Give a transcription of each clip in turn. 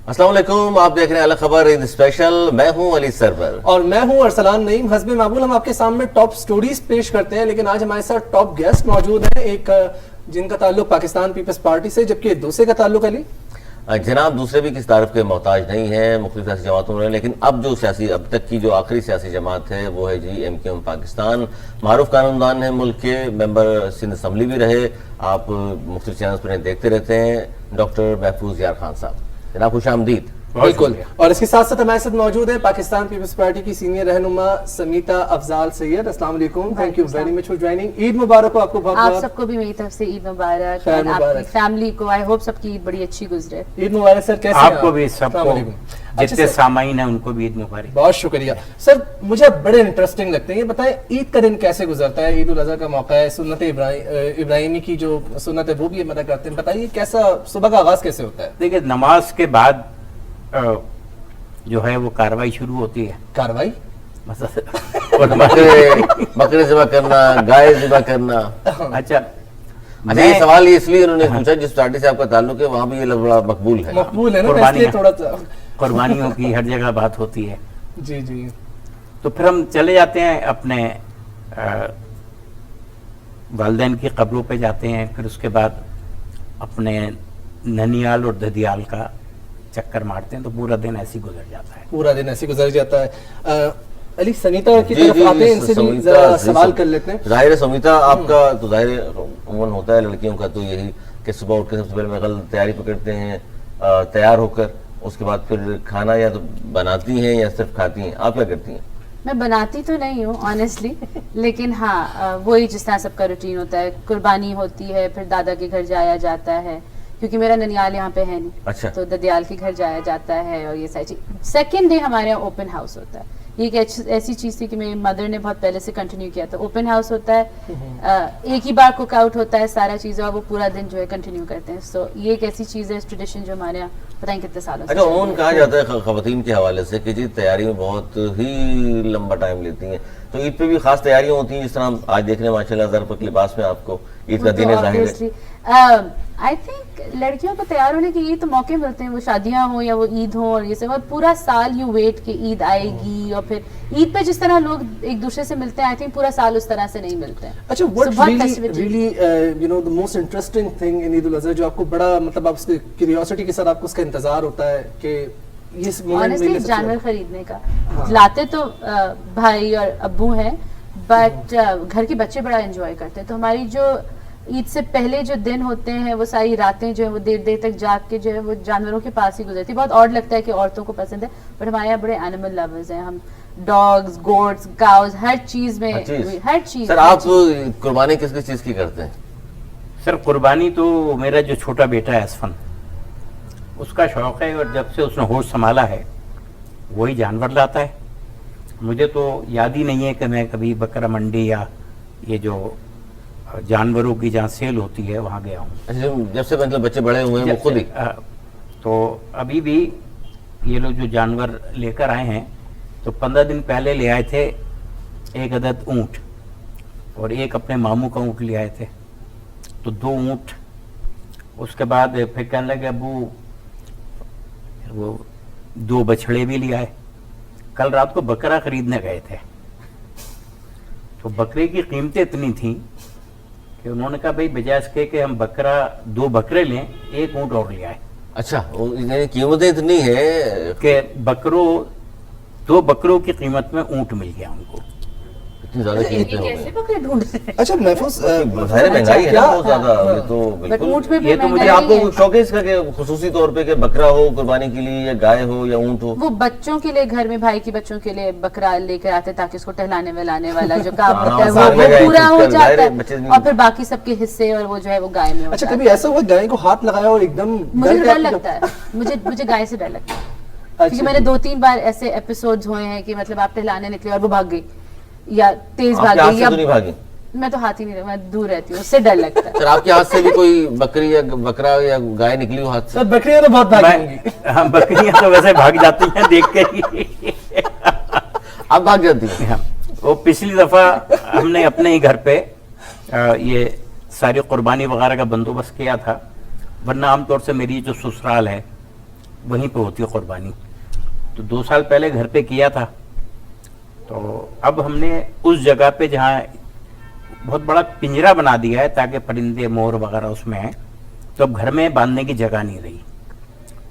السلام علیکم، آپ دیکھ رہے ہیں الگ خبر عید اسپیشل. میں ہوں علی سرور اور میں ہوں ارسلان نعیم. حسب معمول ہم آپ کے سامنے ٹاپ سٹوریز پیش کرتے ہیں، لیکن آج ہمارے ساتھ ٹاپ گیسٹ موجود ہیں، ایک جن کا تعلق پاکستان پیپلز پارٹی سے، جبکہ دوسرے کا تعلق علی جناب دوسرے بھی کس تعارف کے محتاج نہیں ہیں، مختلف سیاسی جماعتوں میں، لیکن اب تک کی جو آخری سیاسی جماعت ہے وہ ہے جی ایم کیو ایم پاکستان. معروف قانون ہیں ملک کے، ممبر سندھ اسمبلی بھی رہے. آپ مختلف چینلز پر دیکھتے رہتے ہیں. ڈاکٹر محفوظ یار خان صاحب، جناب خوش آمدید. بالکل. اور اس کے ساتھ ساتھ ہمارے ساتھ موجود ہے پاکستان پیپلز پارٹی کی سینئر رہنما سمیتا افضال سید. السلام علیکم، thank you very much for joining. Eid مبارک ہو آپ کو. بہت آپ سب کو بھی میری طرف سے عید مبارک، اور آپ کی فیملی کو آئی ہوپ سب کی عید بڑی اچھی گزرے. عید مبارک سر. کیسے ہیں آپ کو بھی، سب کو، جتنے سامعین ہیں ان کو بھی عید مبارک. بہت شکریہ سر. مجھے بڑے انٹرسٹنگ لگتے ہیں. یہ بتائیں عید کا دن کیسے گزرتا ہے؟ عید الاضحیٰ کا موقع ہے، سنت ابراہیمی کی جو سنت ہے وہ بھی مدد کرتے ہیں. بتائیے کیسا صبح کا آغاز کیسے ہوتا ہے؟ دیکھیں، نماز کے بعد جو ہے وہ کاروائی شروع ہوتی ہے. کاروائی بکرے ذبح کرنا، گائے ذبح کرنا. اچھا، یہ سوال اس لیے انہوں نے پوچھا جس پارٹی سے آپ کا تعلق ہے وہاں بھی یہ بڑا مقبول ہے. مقبول ہے نا، اس لیے تھوڑا سا قربانیوں کی ہر جگہ بات ہوتی ہے. جی جی. تو پھر ہم چلے جاتے ہیں اپنے والدین کی قبروں پہ جاتے ہیں. پھر اس کے بعد اپنے ننیال اور ددیال کا چکر مارتے ہیں. تو پورا دن ایسے گزر جاتا ہے. پورا دن ایسے گزر جاتا ہے. علی سمیتا کی طرف آتے ہیں، ان سے بھی ذرا سوال کر لیتے ہیں. ظاہر ہے سمیتا آپ کا تو ظاہر عموماً ہوتا ہے لڑکیوں کا تو یہی کہ صبح اٹھ کے سب سے پہلے میں تیاری پکڑتے ہیں، تیار ہو کر اس کے بعد پھر کھانا یا تو بناتی ہیں یا صرف کھاتی ہیں. آپ کیا کرتی ہیں؟ میں بناتی تو نہیں ہوں آنیسٹلی، لیکن ہاں وہی جس طرح سب کا روٹین ہوتا ہے. قربانی ہوتی ہے، پھر دادا کے گھر جایا جاتا ہے کیونکہ میرا ننیال یہاں پہ ہے نہیں. اچھا. تو ددیال کے گھر جایا جاتا ہے اور یہ ساری چیز. سیکنڈ ڈے ہمارے یہاں اوپن ہاؤس ہوتا ہے. یہ ایک ایسی چیز تھی کہ میری مدر نے بہت پہلے سے کنٹینیو کیا تھا. اوپن ہاؤس ہوتا ہے، ایک ہی بار کوک آؤٹ ہوتا ہے سارا چیز، اور وہ پورا دن جو ہے کنٹینیو کرتے ہیں. سو یہ ایک ایسی چیز ہے، ٹریڈیشن جو ہمارے یہاں پتہ نہیں کتنے سالوں سے. اچھا، عموماً کہا جاتا ہے خواتین کے حوالے سے کہ جی تیاری میں بہت ہی لمبا ٹائم لیتی ہیں. تو عید پہ بھی خاص تیاریاں ہوتی ہیں، جس طرح آج دیکھنے ماشاءاللہ زرپک لباس میں آپ کو عید کا دن ظاہر ہے. آئی تھنک لڑکیوں کو تیار ہونے کے یہ تو موقع ملتے ہیں، وہ شادیاں ہوں یا وہ عید ہوں، اور یہ سب. اور پورا سال یو ویٹ کہ عید آئے گی، اور پھر عید پہ جس طرح لوگ ایک دوسرے سے ملتے ہیں، آئی تھنک پورا سال اس طرح سے نہیں ملتے ہیں. اچھا، what really you know the most interesting thing in عید الاضحیٰ جو آپ کو بڑا مطلب آپ اس کی کیوریوسٹی کے ساتھ آپ کو اس کا انتظار ہوتا ہے کہ اس honestly جانور خریدنے کا. لاتے تو بھائی اور ابو ہیں، بٹ گھر کے بچے بڑا انجوائے کرتے ہیں. تو ہماری جو عید سے پہلے جو دن ہوتے ہیں وہ ساری راتیں جو ہے وہ دیر دیر تک جاگ کے جو ہے وہ جانوروں کے پاس ہی گزرتی. بہت آڈ لگتا ہے کہ عورتوں کو پسند ہے، بٹ ہمارے یہاں بڑے اینیمل لورز ہیں. ہم ڈاگز، گوٹس، کاؤز، ہر چیز میں ہر چیز. سر آپ قربانی کس کس چیز کی کرتے ہیں؟ سر قربانی تو میرا جو چھوٹا بیٹا ہے اسفن، اس کا شوق ہے، اور جب سے اس نے ہوش سنبھالا ہے وہی جانور لاتا ہے. مجھے تو یاد ہی نہیں ہے کہ میں کبھی بکرا منڈی یا یہ جو جانوروں کی جہاں سیل ہوتی ہے وہاں گیا ہوں. جب سے مطلب بچے بڑے ہوئے ہیں وہ خود ہی. تو ابھی بھی یہ لوگ جو جانور لے کر آئے ہیں تو 15 دن پہلے لے آئے تھے ایک عدد اونٹ، اور ایک اپنے ماموں کا اونٹ لے آئے تھے. تو 2 اونٹ. اس کے بعد پھر کہنے لگے ابو وہ 2 بچھڑے بھی لے آئے. کل رات کو بکرا خریدنے گئے تھے تو بکرے کی قیمتیں اتنی تھیں کہ انہوں نے کہا بھائی بجائے اس کے کہ ہم 2 بکرے لیں، 1 اونٹ اور لے آئے. اچھا، قیمتیں اتنی ہے کہ 2 بکروں کی قیمت میں اونٹ مل گیا ان کو. اتنی زیادہ قیمتیں ہو گئی. اچھا محفوظ، ظاہر مہنگائی ہے نا بہت زیادہ. یہ تو بالکل، یہ تو مجھے آپ کو شوق ہے اس کا کہ خصوصی طور پہ کہ بکرا ہو قربانی کے لیے یا گائے ہو یا اونٹ ہو. وہ بچوں کے لیے گھر میں بھائی کے بچوں کے لیے بکرا لے کر آتے تاکہ اس کو ٹہلانے ولانے والا جو کام ہوتا ہے وہ پورا ہو جاتا ہے، اور پھر باقی سب کے حصے اور وہ جو ہے وہ گائے میں. اچھا، کبھی ایسا ہوا گائے کو ہاتھ لگایا اور ایک دم مجھے ڈر لگتا ہے، مجھے گائے سے ڈر لگتا ہے کیونکہ میں نے 2-3 بار ایسے ایپیسوڈز ہوئے ہیں کہ مطلب آپ ٹہلانے نکلے اور وہ بھاگ گئی یا تیز بھاگ گئی. یا میں تو ہاتھ ہی نہیں، میں دور رہتی ہوں، اس سے ڈر لگتا ہے. سر آپ کے ہاتھ سے بھی کوئی بکری یا بکرا یا گائے نکلی ہو ہاتھ سے؟ سر بکریاں تو بہت بھاگی ہوں گی. ہاں، بکریاں تو ویسے بھاگ جاتی ہیں دیکھ کے ہی. آپ بھاگ جاتی ہیں؟ وہ پچھلی دفعہ ہم نے اپنے ہی گھر پہ یہ ساری قربانی وغیرہ کا بندوبست کیا تھا، ورنہ عام طور سے میری جو سسرال ہے वहीं पे होती है कुर्बानी। तो 2 साल पहले घर पे किया था, तो अब हमने उस जगह पे जहाँ बहुत बड़ा पिंजरा बना दिया है ताकि परिंदे मोर वगैरह उसमें हैं, तो अब घर में बांधने की जगह नहीं रही।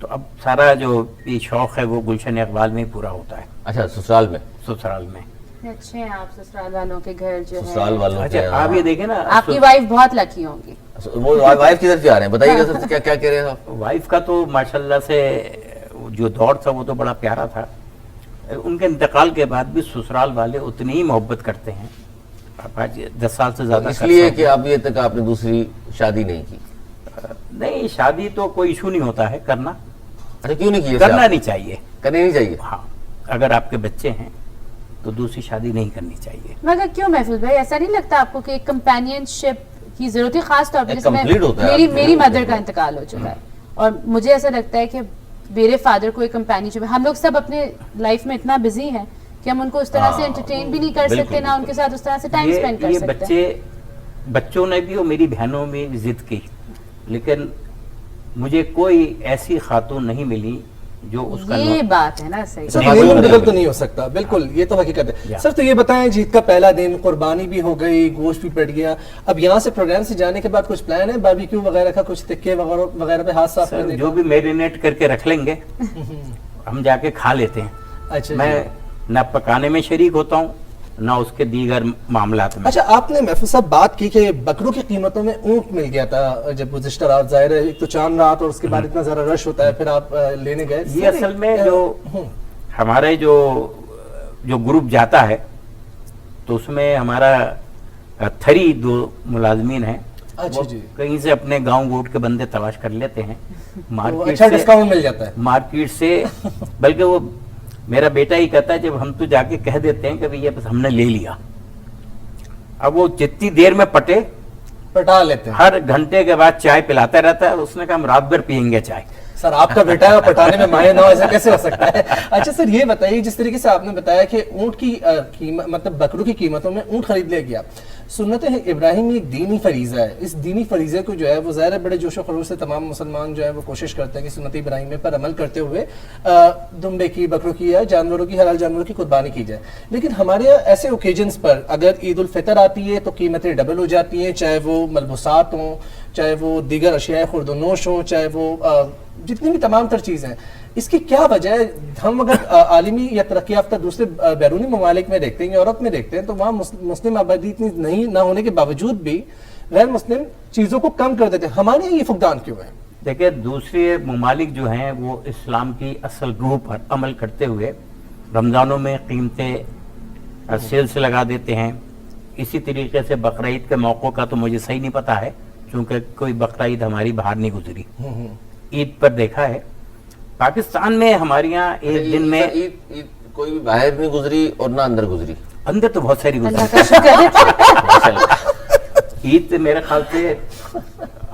तो अब सारा जो ये शौक है वो गुलशन इकबाल में ही पूरा होता है, अच्छा, ससुराल में? ससुराल में। अच्छे हैं आप ससुराल वालों के घर जो ससुराल है। वालों के अच्छा, आप ये देखें ना, आपकी वाइफ बहुत लकी होंगी। वो वाइफ किधर से आ रहे हैं, बताइएगा सर, क्या क्या कह रहे हैं आप? वाइफ का तो माशाल्लाह से जो दौर था वो तो बड़ा प्यारा था। उनके इंतकाल के बाद भी ससुराल वाले उतनी ही मोहब्बत करते हैं। अब आज 10 साल से ज्यादा इसलिए कि अभी तक आपने दूसरी शादी नहीं की? नहीं, शादी तो कोई इशू नहीं होता है करना। अच्छा, क्यों नहीं की? करना नहीं चाहिए। करनी नहीं चाहिए? हाँ, अगर आपके बच्चे हैं तो दूसरी शादी नहीं करनी चाहिए। मगर क्यों महफूज भाई, ऐसा नहीं लगता आपको कि एक कंपेनियनशिप की जरूरत है, खास तौर पर complete होता है मेरी मदर का इंतकाल हो चुका है और मुझे ऐसा लगता है कि मेरे फादर को एक कंपेनियनशिप, हम लोग सब अपने लाइफ में इतना बिजी हैं कि हम उनको उस तरह से एंटरटेन भी नहीं कर सकते, ना उनके साथ उस तरह से टाइम स्पेंड कर ये सकते। बच्चों ने भी और मेरी बहनों में जिद की, लेकिन मुझे कोई ऐसी खातून नहीं मिली जो उसका ये बात है ना, सही। सर नहीं, नियमन नहीं, बदल नहीं। तो नहीं हो सकता, बिल्कुल, ये तो हकीकत है। या। सर तो ये बताएं, जीत का पहला दिन, कुर्बानी भी हो गई, गोश्त भी पड़ गया, अब यहाँ से प्रोग्राम से जाने के बाद कुछ प्लान है बारबेक्यू वगैरह का, कुछ टिक्के वगैरह पे हाथ साफ सर, करने जो भी मैरिनेट करके रख लेंगे हम जाके खा लेते हैं। अच्छा मैं ना पकाने में शरीक होता हूँ ना उसके दीगर मामलात में। अच्छा, आपने महफूज साहब बात की कि बकरों की कीमतों में ऊंट मिल गया था जब गुज़िश्ता रात, जाहिर है एक तो चांद रात और उसके बाद इतना ज्यादा रश होता है, फिर आप लेने गए। ये असल में जो हमारे जो ग्रुप जाता है तो उसमें हमारा थरी 2 मुलाजमीन हैं, अच्छा वो जी, कहीं से अपने गांव गोट के बंदे तलाश कर लेते हैं, तो मार्केट अच्छा से, डिस्काउंट मिल जाता है। मार्केट से। बल्कि वो मेरा बेटा ही कहता है, जब हम तो जाके कह देते हैं कि भैया बस हमने ले लिया, अब वो जितनी देर में पटे पटा लेते हैं। हर घंटे के बाद चाय पिलाता रहता है। उसने कहा हम रात भर पियेंगे चाय। सर आपका बेटा है और पटाने में माहिर ना हो, ऐसा कैसे हो सकता है? अच्छा सर, ये बताइए, जिस तरीके से आपने बताया कि ऊंट की कीमत, मतलब बकरों की कीमतों में ऊंट खरीद लिया गया, सुन्नत इब्राहिमी एक दीनी फरीज़ा है। इस दीनी फरीज़े को जो है वो ज़ाहिर बड़े जोश और खरोश से तमाम मुसलमान जो है वो कोशिश करते हैं कि सुन्नत इब्राहिमी पर अमल करते हुए दुम्बे की, बकरों की या जानवरों की, हलाल जानवरों की कुर्बानी की जाए। लेकिन हमारे यहाँ ऐसे ओकेजन्स पर अगर ईद उल फितर आती है तो कीमतें डबल हो जाती हैं, चाहे वो मलबूसात हों, चाहे वो दीगर अशिया खुर्दनोश हों, चाहे वो जितनी भी तमाम तर चीज़ें हैं। इसकी क्या वजह है? हम अगर आलमी या तरक्की याफ्ता दूसरे बैरूनी ममालिक में देखते हैं, यूरोप में देखते हैं, तो वहाँ मुस्लिम आबादी इतनी नहीं ना होने के बावजूद भी गैर मुस्लिम चीज़ों को कम कर देते हैं। हमारे यहाँ ये फुकदान क्यों है? देखिए, दूसरे ममालिक जो हैं वो इस्लाम की असल रूह पर अमल करते हुए रमज़ानों में कीमतें सेल से लगा देते हैं। इसी तरीके से बकरा ईद के मौक़ों का तो मुझे सही नहीं पता है, क्योंकि कोई बकरा ईद हमारी बाहर नहीं गुजरी। ईद पर देखा है पाकिस्तान में हमारे यहाँ एक दिन में ईद कोई भी बाहर नहीं गुजरी और ना अंदर गुजरी, अंदर तो बहुत सारी अल्लाह गुजरी। का शुक्र है। माशाल्लाह ईद मेरे ख्याल से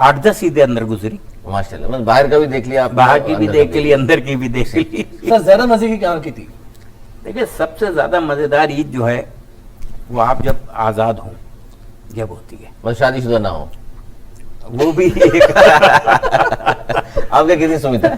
8-10 ईदें अंदर गुजरी। माशाल्लाह, मतलब बाहर का भी देख लिया आपने, बाहर की भी अंदर देख का ली, अंदर की भी देख ली। सर ज्यादा मजे की कहाँ की थी? देखिए, सबसे ज्यादा मजेदार ईद जो है वो आप जब आजाद हों जब होती है, मतलब शादीशुदा ना हो। वो भी एक आपका कितनी सुमित है?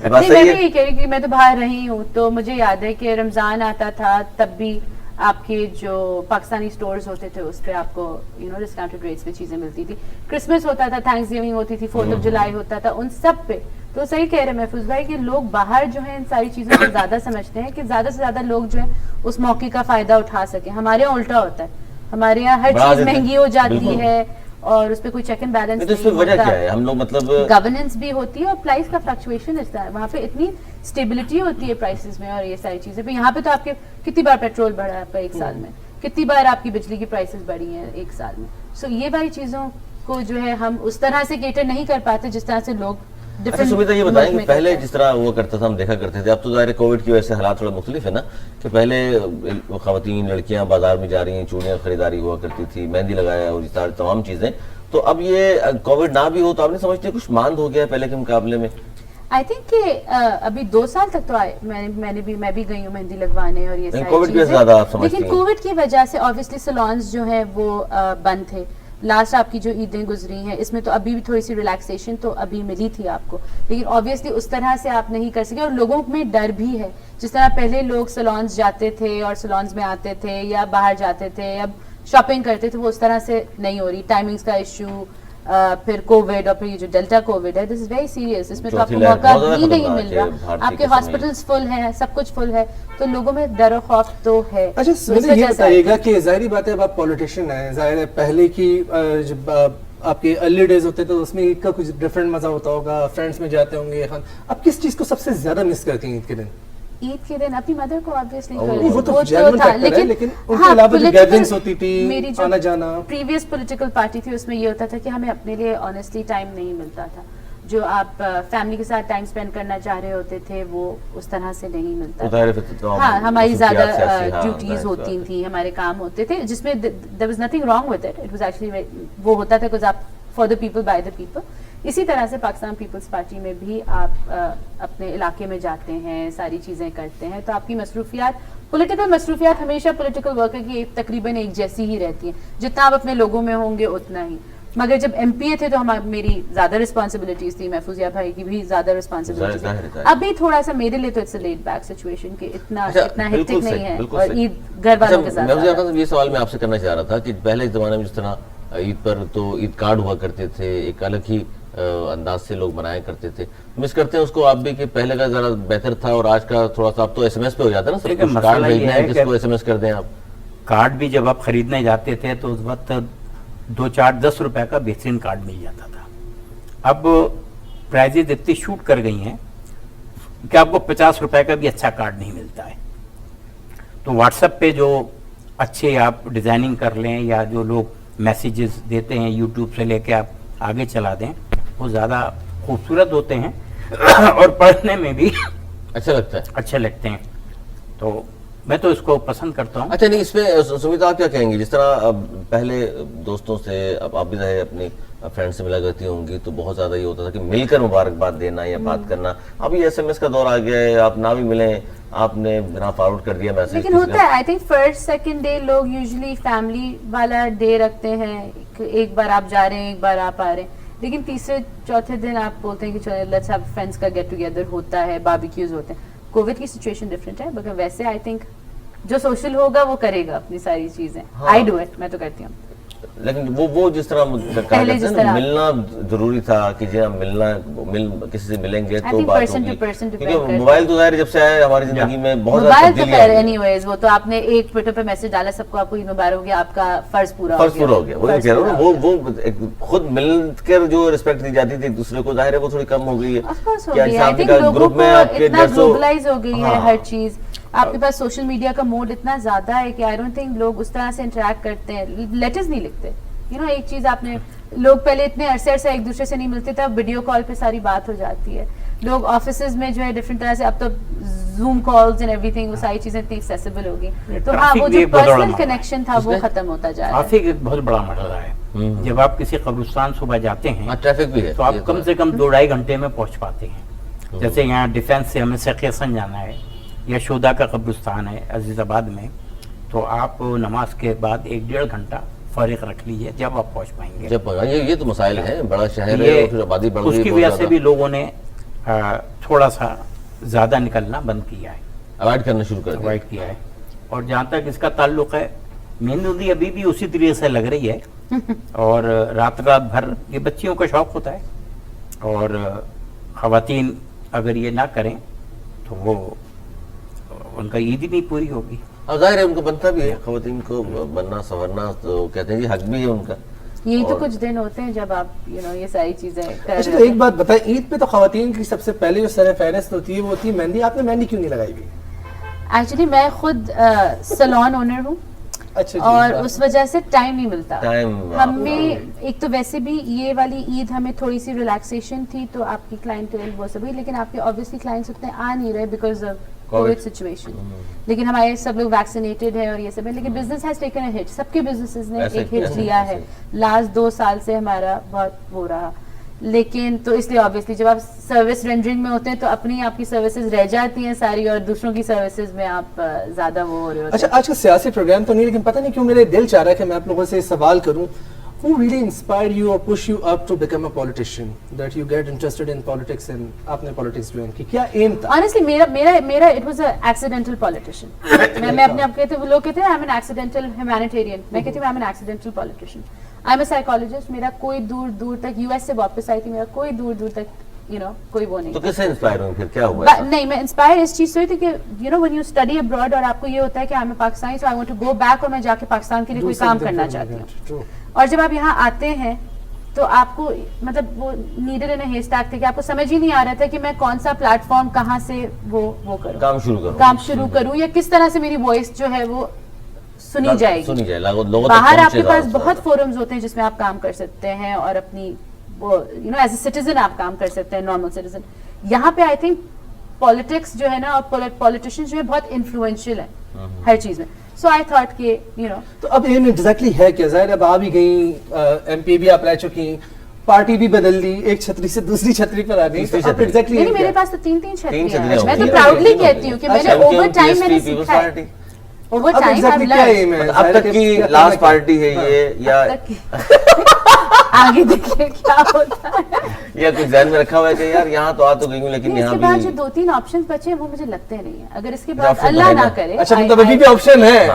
बात नहीं, सही मैं भी है? यही कह रही कि मैं तो बाहर रही हूँ, तो मुझे याद है कि रमजान आता था तब भी आपके जो पाकिस्तानी स्टोर्स होते थे उस पे आपको डिस्काउंटेड रेट्स पे चीजें मिलती थी। क्रिसमस होता था, थैंक्सगिविंग होती थी, 4th ऑफ जुलाई होता था, उन सब पे तो सही कह रहे हैं महफूज भाई कि लोग बाहर जो है इन सारी चीजों को ज्यादा समझते हैं कि ज्यादा से ज्यादा लोग जो है उस मौके का फायदा उठा सके। हमारे यहाँ उल्टा होता है, हमारे यहाँ हर बढ़ा चीज देते हैं। महंगी हो जाती बिल्कुल। है और उस पर कोई चेक एंड बैलेंस नहीं, तो इसमें वजह क्या है? हम लोग मतलब गवर्नेंस भी होती है और प्राइस का फ्लक्चुएशन इस तरह, वहाँ पे इतनी स्टेबिलिटी होती है प्राइसेस में और ये सारी चीजें पे। यहाँ पे तो आपके कितनी बार पेट्रोल बढ़ा है आपका एक साल में, कितनी बार आपकी बिजली की प्राइसेस बढ़ी हैं एक साल में। सो ये वाली चीजों को जो है हम उस तरह से केटर नहीं कर पाते जिस तरह से लोग अच्छा different सुमिता, ये मुल्क बताएं में कि पहले करते हैं। जिस तरह हुआ करता था हम देखा करते थे, अब तो ज़ाहिर है कोविड की वजह से हालात थोड़ा मुख्तलिफ है ना, कि पहले खवातीन लड़कियां बाजार में जा रही हैं, चूड़ियाँ खरीदारी हुआ करती थी, मेहंदी लगाया और ये सारी तमाम चीज़ें। तो अब ये कोविड ना भी हो तो आप नहीं समझते कुछ मांद हो गया है पहले के मुकाबले में? आई थिंक कि अभी 2 साल तक तो मैं भी गई हूँ मेहंदी लगवाने और ये सारी कोविड की वजह से चीजें। ज्यादा आप समझती लेकिन हैं? कोविड की वजह से ऑब्वियसली सैलून्स जो है वो बंद थे, لاسٹ آپ کی جو عیدیں گزری ہیں اس میں تو ابھی بھی تھوڑی سی ریلیکسیشن تو ابھی ملی تھی آپ کو, لیکن آبویسلی اس طرح سے آپ نہیں کر سکے, اور لوگوں میں ڈر بھی ہے. جس طرح پہلے لوگ سلونز جاتے تھے اور سلونز میں آتے تھے یا باہر جاتے تھے, اب شاپنگ کرتے تھے, وہ اس طرح سے نہیں ہو رہی. ٹائمنگز کا ایشو, پھر کووڈ, اور پھر یہ جو ڈیلٹا کووڈ ہے, دس از ویری سیریس. اس میں تو آپ کو موقع بھی نہیں مل رہا, آپ کے ہاسپٹلس فل ہیں, سب کچھ فل ہے, تو لوگوں میں ڈر و خوف تو ہے. اچھا مجھے یہ بتائیے گا کہ ظاہری بات ہے اب آپ پولیٹیشین ہیں, ظاہر ہے پہلے کی جب آپ کے ارلی ڈیز ہوتے تو اس میں عید کا کچھ ڈفرینٹ مزہ ہوتا ہوگا, فرینڈس میں جاتے ہوں گے. اب کس چیز کو سب سے زیادہ مس کرتی ہیں عید کے دن؟ عید کے دن اپنی مدر کو آبویسلی وہ تو تھا, لیکن ان کے علاوہ جو گیدرنگز ہوتی تھی, میری جو آنا جانا, پریویس پولیٹیکل پارٹی تھی اس میں یہ ہوتا تھا کہ ہمیں اپنے لیے آنیسٹلی ٹائم نہیں ملتا تھا. جو آپ فیملی کے ساتھ ٹائم اسپینڈ کرنا چاہ رہے ہوتے تھے وہ اس طرح سے نہیں ملتا تھا. ہاں, ہماری زیادہ ڈیوٹیز ہوتی تھیں, ہمارے کام ہوتے تھے جس میں there was nothing wrong with it. It was actually وہ ہوتا تھا because آپ for the people by the people. اسی طرح سے پاکستان پیپلز پارٹی میں بھی آپ اپنے علاقے میں جاتے ہیں, ساری چیزیں کرتے ہیں, تو آپ کی مصروفیات, پولیٹیکل مصروفیات ہمیشہ پولیٹیکل ورکر کی تقریباً ایک جیسی ہی رہتی ہیں. جتنا آپ اپنے لوگوں میں ہوں گے اتنا ہی. مگر جب ایم پی اے تھے تو میری زیادہ رسپانسبلٹیز تھی, محفوظیہ بھائی کی بھی زیادہ رسپانسبلٹیز تھی. ابھی تھوڑا سا میرے لیے تو it's a laid back situation کہ اتنا ہیکٹک نہیں ہے, اور عید گھر والوں کے ساتھ. یہ سوال میں آپ سے کرنا چاہ رہا تھا کہ پہلے زمانے میں جس طرح عید پر تو عید کارڈ ہوا کرتے تھے, ایک الگ ہی انداز سے لوگ بنایا کرتے تھے, مس کرتے ہیں اس کو آپ بھی کہ پہلے کا ذرا بہتر تھا, اور آج کا تھوڑا سا اب تو ایس ایم ایس پہ ہو جاتا ہے نا, سب کچھ کارڈ بھیجنا ہے, کس کو ایس ایم ایس کر دیں آپ. کارڈ بھی جب آپ خریدنے جاتے تھے تو اس وقت 2-4-10 روپے کا بہترین کارڈ مل جاتا تھا. اب پرائزز اتنی شوٹ کر گئی ہیں کہ آپ کو 50 روپے کا بھی اچھا کارڈ نہیں ملتا ہے. تو واٹس ایپ پہ جو اچھے آپ ڈیزائننگ کر لیں یا جو لوگ میسیجز دیتے ہیں یوٹیوب سے لے کے آپ آگے چلا دیں, وہ زیادہ خوبصورت ہوتے ہیں اور پڑھنے میں بھی اچھے لگتے ہیں. تو میں تو اس کو پسند کرتا ہوں. اچھا نہیں, اس میں سمیتا آپ کیا کہیں گی؟ جس طرح پہلے دوستوں سے, اب آپ بھی رہے اپنی فرینڈ سے ملا کرتی ہوں گی, تو بہت زیادہ یہ ہوتا تھا کہ مل کر مبارکباد دینا یا بات کرنا. اب یہ ایس ایم ایس کا دور آ گیا ہے, آپ نہ بھی ملیں, آپ نے بنا فارورڈ کر دیا میسج. لیکن ہوتا ہے, I think first second day لوگ یوزلی فیملی والا ڈے رکھتے ہیں, ایک بار آپ جا رہے ہیں ایک بار آپ آ رہے ہیں, لیکن تیسرے چوتھے دن آپ بولتے ہیں کہ چلو لیٹس ہیو فرینڈس کا گیٹ ٹوگیدر ہوتا ہے, باربیکیوز ہوتے ہیں. کووڈ کی سچویشن ڈفرینٹ ہے, مگر ویسے آئی تھنک جو سوشل ہوگا وہ کرے گا اپنی ساری چیزیں. آئی ڈو اٹ, میں تو کرتی ہوں. لیکن وہ جس طرح ملنا ضروری تھا کہ جی ہم کسی سے ملیں گے تو بات ہوگی, کیونکہ موبائل تو ظاہر جب سے آیا ہماری زندگی میں بہت زیادہ تبدیلی آئی ہے. اینی ویز وہ تو آپ نے ایک ٹویٹر پہ میسج ڈالا سب کو, آپ کو عید مبارک ہو گیا, آپ کا فرض پورا ہو گیا. وہی کہہ رہا ہوں نا, وہ خود مل کر جو رسپیکٹ دی جاتی تھی ایک دوسرے کو, ظاہر ہے وہ تھوڑی کم ہو گئی ہے. گروپ میں اتنا گلوبلائز ہو گئی ہے ہر چیز, آپ کے پاس سوشل میڈیا کا موڈ اتنا زیادہ ہے کہ آئی ڈونٹ تھنک لوگ اس طرح سے انٹریکٹ کرتے ہیں, لیٹرز نہیں لکھتے. ایک چیز آپ نے, لوگ پہلے اتنے عرصے ایک دوسرے سے نہیں ملتے تھے, اب ویڈیو کال پہ ساری بات ہو جاتی ہے. لوگ آفیسز میں جو ہے ڈفرینٹ طرح سے, اب تو zoom calls and every thing, وہ ساری چیزیں اتنی ایکسیسیبل ہو گئی. تو ہاں, وہ جو پرسنل کنیکشن تھا وہ ختم ہوتا جا رہا ہے. ٹریفک ایک بہت بڑا مسئلہ ہے. جب آپ کسی قبرستان صبح جاتے ہیں ٹریفک بھی ہے تو آپ کم سے کم 2-2.5 گھنٹے میں پہنچ پاتے ہیں. جیسے یہاں ڈیفینس سے ہمیں سیخیسن جانا ہے, یا شودا کا قبرستان ہے عزیز آباد میں, تو آپ نماز کے بعد 1-1.5 گھنٹہ فارغ رکھ لیجیے, جب آپ پہنچ پائیں گے. یہ تو مسائل ہیں, بڑا شہر ہے اور پھر آبادی بڑھ گئی, اس کی وجہ سے بھی لوگوں نے تھوڑا سا زیادہ نکلنا بند کیا ہے, اوائڈ کرنا شروع کیا ہے. اور جہاں تک اس کا تعلق ہے, مہندی ابھی بھی اسی طریقے سے لگ رہی ہے, اور رات بھر یہ بچیوں کا شوق ہوتا ہے, اور خواتین اگر یہ نہ کریں تو وہ ان کا عید ہی نہیں پوری ہوگی. اور ظاہر ہے ان کو بنتا بھی ہے, خواتین کو بننا سنورنا تو کہتے ہیں جی حق بھی ہے ان کا. یہی تو کچھ دن ہوتے ہیں جب آپ یہ ساری چیزیں کر رہے. اچھا تو ایک بات بتائیں, عید پہ تو خواتین کی سب سے پہلے جو سر فہرست ہوتی ہے وہ ہوتی ہے مہندی. آپ نے مہندی کیوں نہیں لگائی ہوئی؟ ایکچولی میں خود سلون اونر ہوں, اور اس وجہ سے ٹائم نہیں ملتا ہمیں. ایک تو ویسے بھی یہ والی عید ہمیں تھوڑی سی ریلیکسیشن تھی, تو آپ کی کلائنٹیل وہ سب, لیکن آپ کے آبویسلی کلائنٹس اتنے آ نہیں رہے بیکاز آف کووڈ سچویشن. لیکن ہمارے سب لوگ ویکسینیٹڈ ہیں اور یہ سب ہے, لیکن بزنس ہیز ٹیکن اے ہٹ. سب کے بزنسز نے ایک ہٹ لیا ہے لاسٹ 2 سال سے, ہمارا بہت ہو رہا. لیکن تو اس لیے آبویسلی جب آپ سروس رینڈرنگ میں ہوتے ہیں تو اپنی آپ کی سروسز رہ جاتی ہیں ساری, اور دوسروں کی سروسز میں آپ زیادہ وہ ہو رہے ہوتے ہیں. اچھا, آج کا سیاسی پروگرام تو نہیں, لیکن پتہ نہیں کیوں میرے دل چاہ رہا ہے کہ میں آپ لوگوں سے سوال کروں. who really inspired you or pushed you up to become a politician, that you get interested in politics and आपने politics join की? क्या aim था? Honestly, मेरा it was a accidental politician. मैं अपने आप कहते लोग कहते हैं I'm an accidental humanitarian. मैं कहती हूँ I'm an accidental politician. I'm a psychologist. मेरा कोई दूर तक US से वापस आई थी, मेरा कोई दूर तक कोई वो नहीं. तो किससे इंस्पायर हुई फिर, क्या हुआ? नहीं, मैं इंस्पायर इस चीज से हुई थी कि when you study abroad और आपको ये होता है कि I'm a Pakistani, so I want to go back और मैं जाके पाकिस्तान के लिए कोई काम करना चाहती हूँ. और जब आप यहाँ आते हैं तो आपको मतलब वो नीडल इन अ हेस्टैक थे कि आपको समझ ही नहीं आ रहा था कि मैं कौन सा प्लेटफॉर्म कहाँ से वो करूँ, काम शुरू करूँ या किस तरह से मेरी वॉइस जो है वो सुनी जाएगी. बाहर आपके पास बहुत फोरम्स होते हैं जिसमें आप काम कर सकते हैं और अपनी वो एज ए सिटीजन आप काम कर सकते हैं, नॉर्मल सिटीजन. यहाँ पे आई थिंक पॉलिटिक्स जो है ना और पॉलिटिशियंस जो है बहुत इन्फ्लुएंशियल है हर चीज में. सो आई थॉट कि तो अब एम एग्जैक्टली है क्या? जाहिर अब आ भी गई, एमपी भी आप रह चुकी, पार्टी भी बदल ली, एक छतरी से दूसरी छतरी पर आ गई. तो एग्जैक्टली नहीं, मेरे पास तो तीन छतरियां हैं. मैं तो प्राउडली कहती हूँ कि मैंने ओवर टाइम मैंने सीखा है. ओवर टाइम अब तक की लास्ट पार्टी है ये या आगे देखिए क्या होता है या कुछ ध्यान में रखा हुआ है कि यार यहाँ तो आ तो गई हूँ लेकिन यहाँ इसके बाद जो भी 2-3 ऑप्शंस बचे हैं वो मुझे लगते नहीं है. अगर इसके बाद अल्लाह ना करे. अच्छा मतलब अभी भी ऑप्शन है.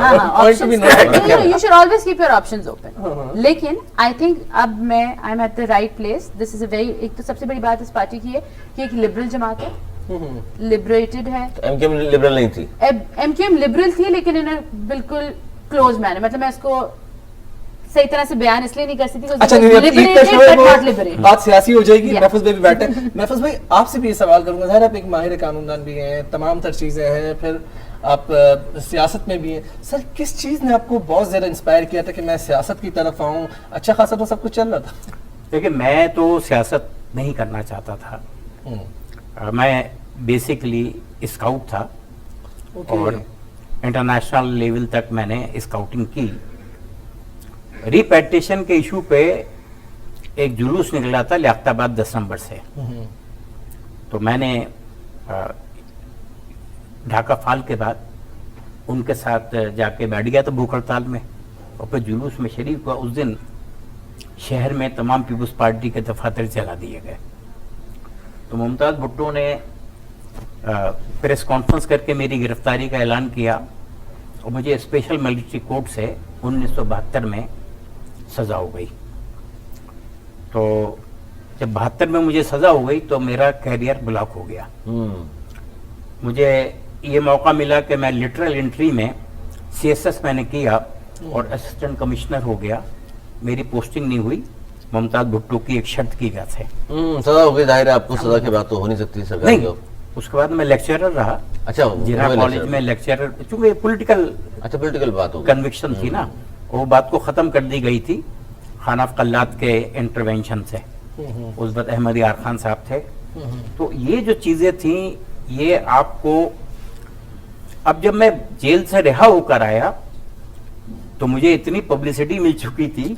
You should always keep your options open. लेकिन आई थिंक अब मैं I am at the right place. This is a very, एक तो सबसे बड़ी बात इस पार्टी की है कि एक लिबरल जमात है, लिबरेटेड है. एमकेएम लिबरल नहीं थी. एमकेएम लिबरल थी लेकिन इन बिल्कुल क्लोज मैनर. मतलब मैं इसको सही तरह से बयान इसलिए नहीं कर सकती. अच्छा, बात सियासी हो जाएगी. महफूज भाई भी बैठे. महफूज भाई आपसे भी ये सवाल करूंगा, ज़ाहिर आप एक माहिर कानूनदान भी हैं, तमाम तर चीजें हैं, फिर आप सियासत में भी हैं. सर किस चीज ने आपको बहुत ज्यादा इंस्पायर किया था कि मैं सियासत की तरफ आऊँ? अच्छा खासा तो सब कुछ चल रहा था. देखिए मैं तो सियासत नहीं करना चाहता था. मैं बेसिकली स्काउट था और इंटरनेशनल लेवल तक मैंने स्काउटिंग की. रिपेटिशन के इशू पे एक जुलूस निकला था लियाकताबाद 10 नंबर से. तो मैंने ढाका फाल के बाद उनके साथ जाके बैठ गया था भूख हड़ताल में और फिर जुलूस में शरीक हुआ. उस दिन शहर में तमाम पीपल्स पार्टी के दफातर जला दिए गए. तो मुमताज भुट्टो ने प्रेस कॉन्फ्रेंस करके मेरी गिरफ्तारी का ऐलान किया और मुझे स्पेशल मिलिट्री कोर्ट से 1972 में सज़ा हो गई. तो जब 72 में मुझे सज़ा हो गई तो मेरा कैरियर ब्लॉक हो गया. मुझे ये मौका मिला कि मैं लिटरल एंट्री में सीएसएस मैंने किया और असिस्टेंट कमिश्नर हो गया. मेरी पोस्टिंग नहीं हुई. मुमताज भुट्टो की एक शर्त की बात है. सजा हो गई, जाहिर है आपको सजा के बाद तो हो नहीं सकती सरकार की. उसके बाद मैं लेक्चरर रहा. अच्छा, जिला कॉलेज में लेक्चरर, चूंकि पॉलिटिकल बात हो कन्विक्शन थी ना, वो बात को खत्म कर दी गई थी खानाफ कल्लात के इंटरवेंशन से. उस वक्त अहमद यार खान साहब थे. तो ये जो चीजें थी ये आपको, अब जब मैं जेल से रिहा होकर आया तो मुझे इतनी पब्लिसिटी मिल चुकी थी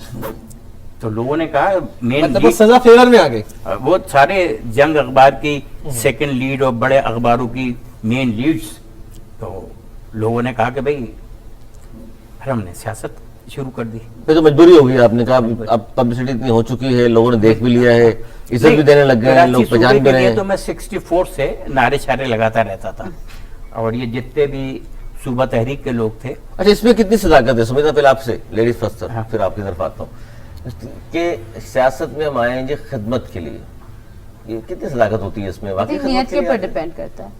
तो लोगों ने कहा मेन मतलब सजा फेवर में आ गई. वो सारे जंग अखबार की सेकंड लीड और बड़े अखबारों की मेन लीड्स. तो लोगों ने कहा कि भाई फिर हमने सियासत शुरू कर दी. फिर तो मजबूरी हो गई. आपने कहा अब पब्लिसिटी इतनी हो चुकी है, लोगों ने देख भी लिया है, इज्जत भी देने लग गए हैं, लोग पहचान भी रहे हैं. तो मैं 64 से नारे शारे लगाता रहता था और ये जितने भी सूबा तहरीक के लोग थे. अच्छा, इसमें कितनी सदाकत है? सुमिता पहले आपसे, लेडीज फर्स्ट सर, फिर आपकी तरफ आता हूँ कि सियासत में हम आए हैं खिदमत के लिए. ये कितनी सदाकत होती है इसमें? वाकई नियत के ऊपर डिपेंड करता है.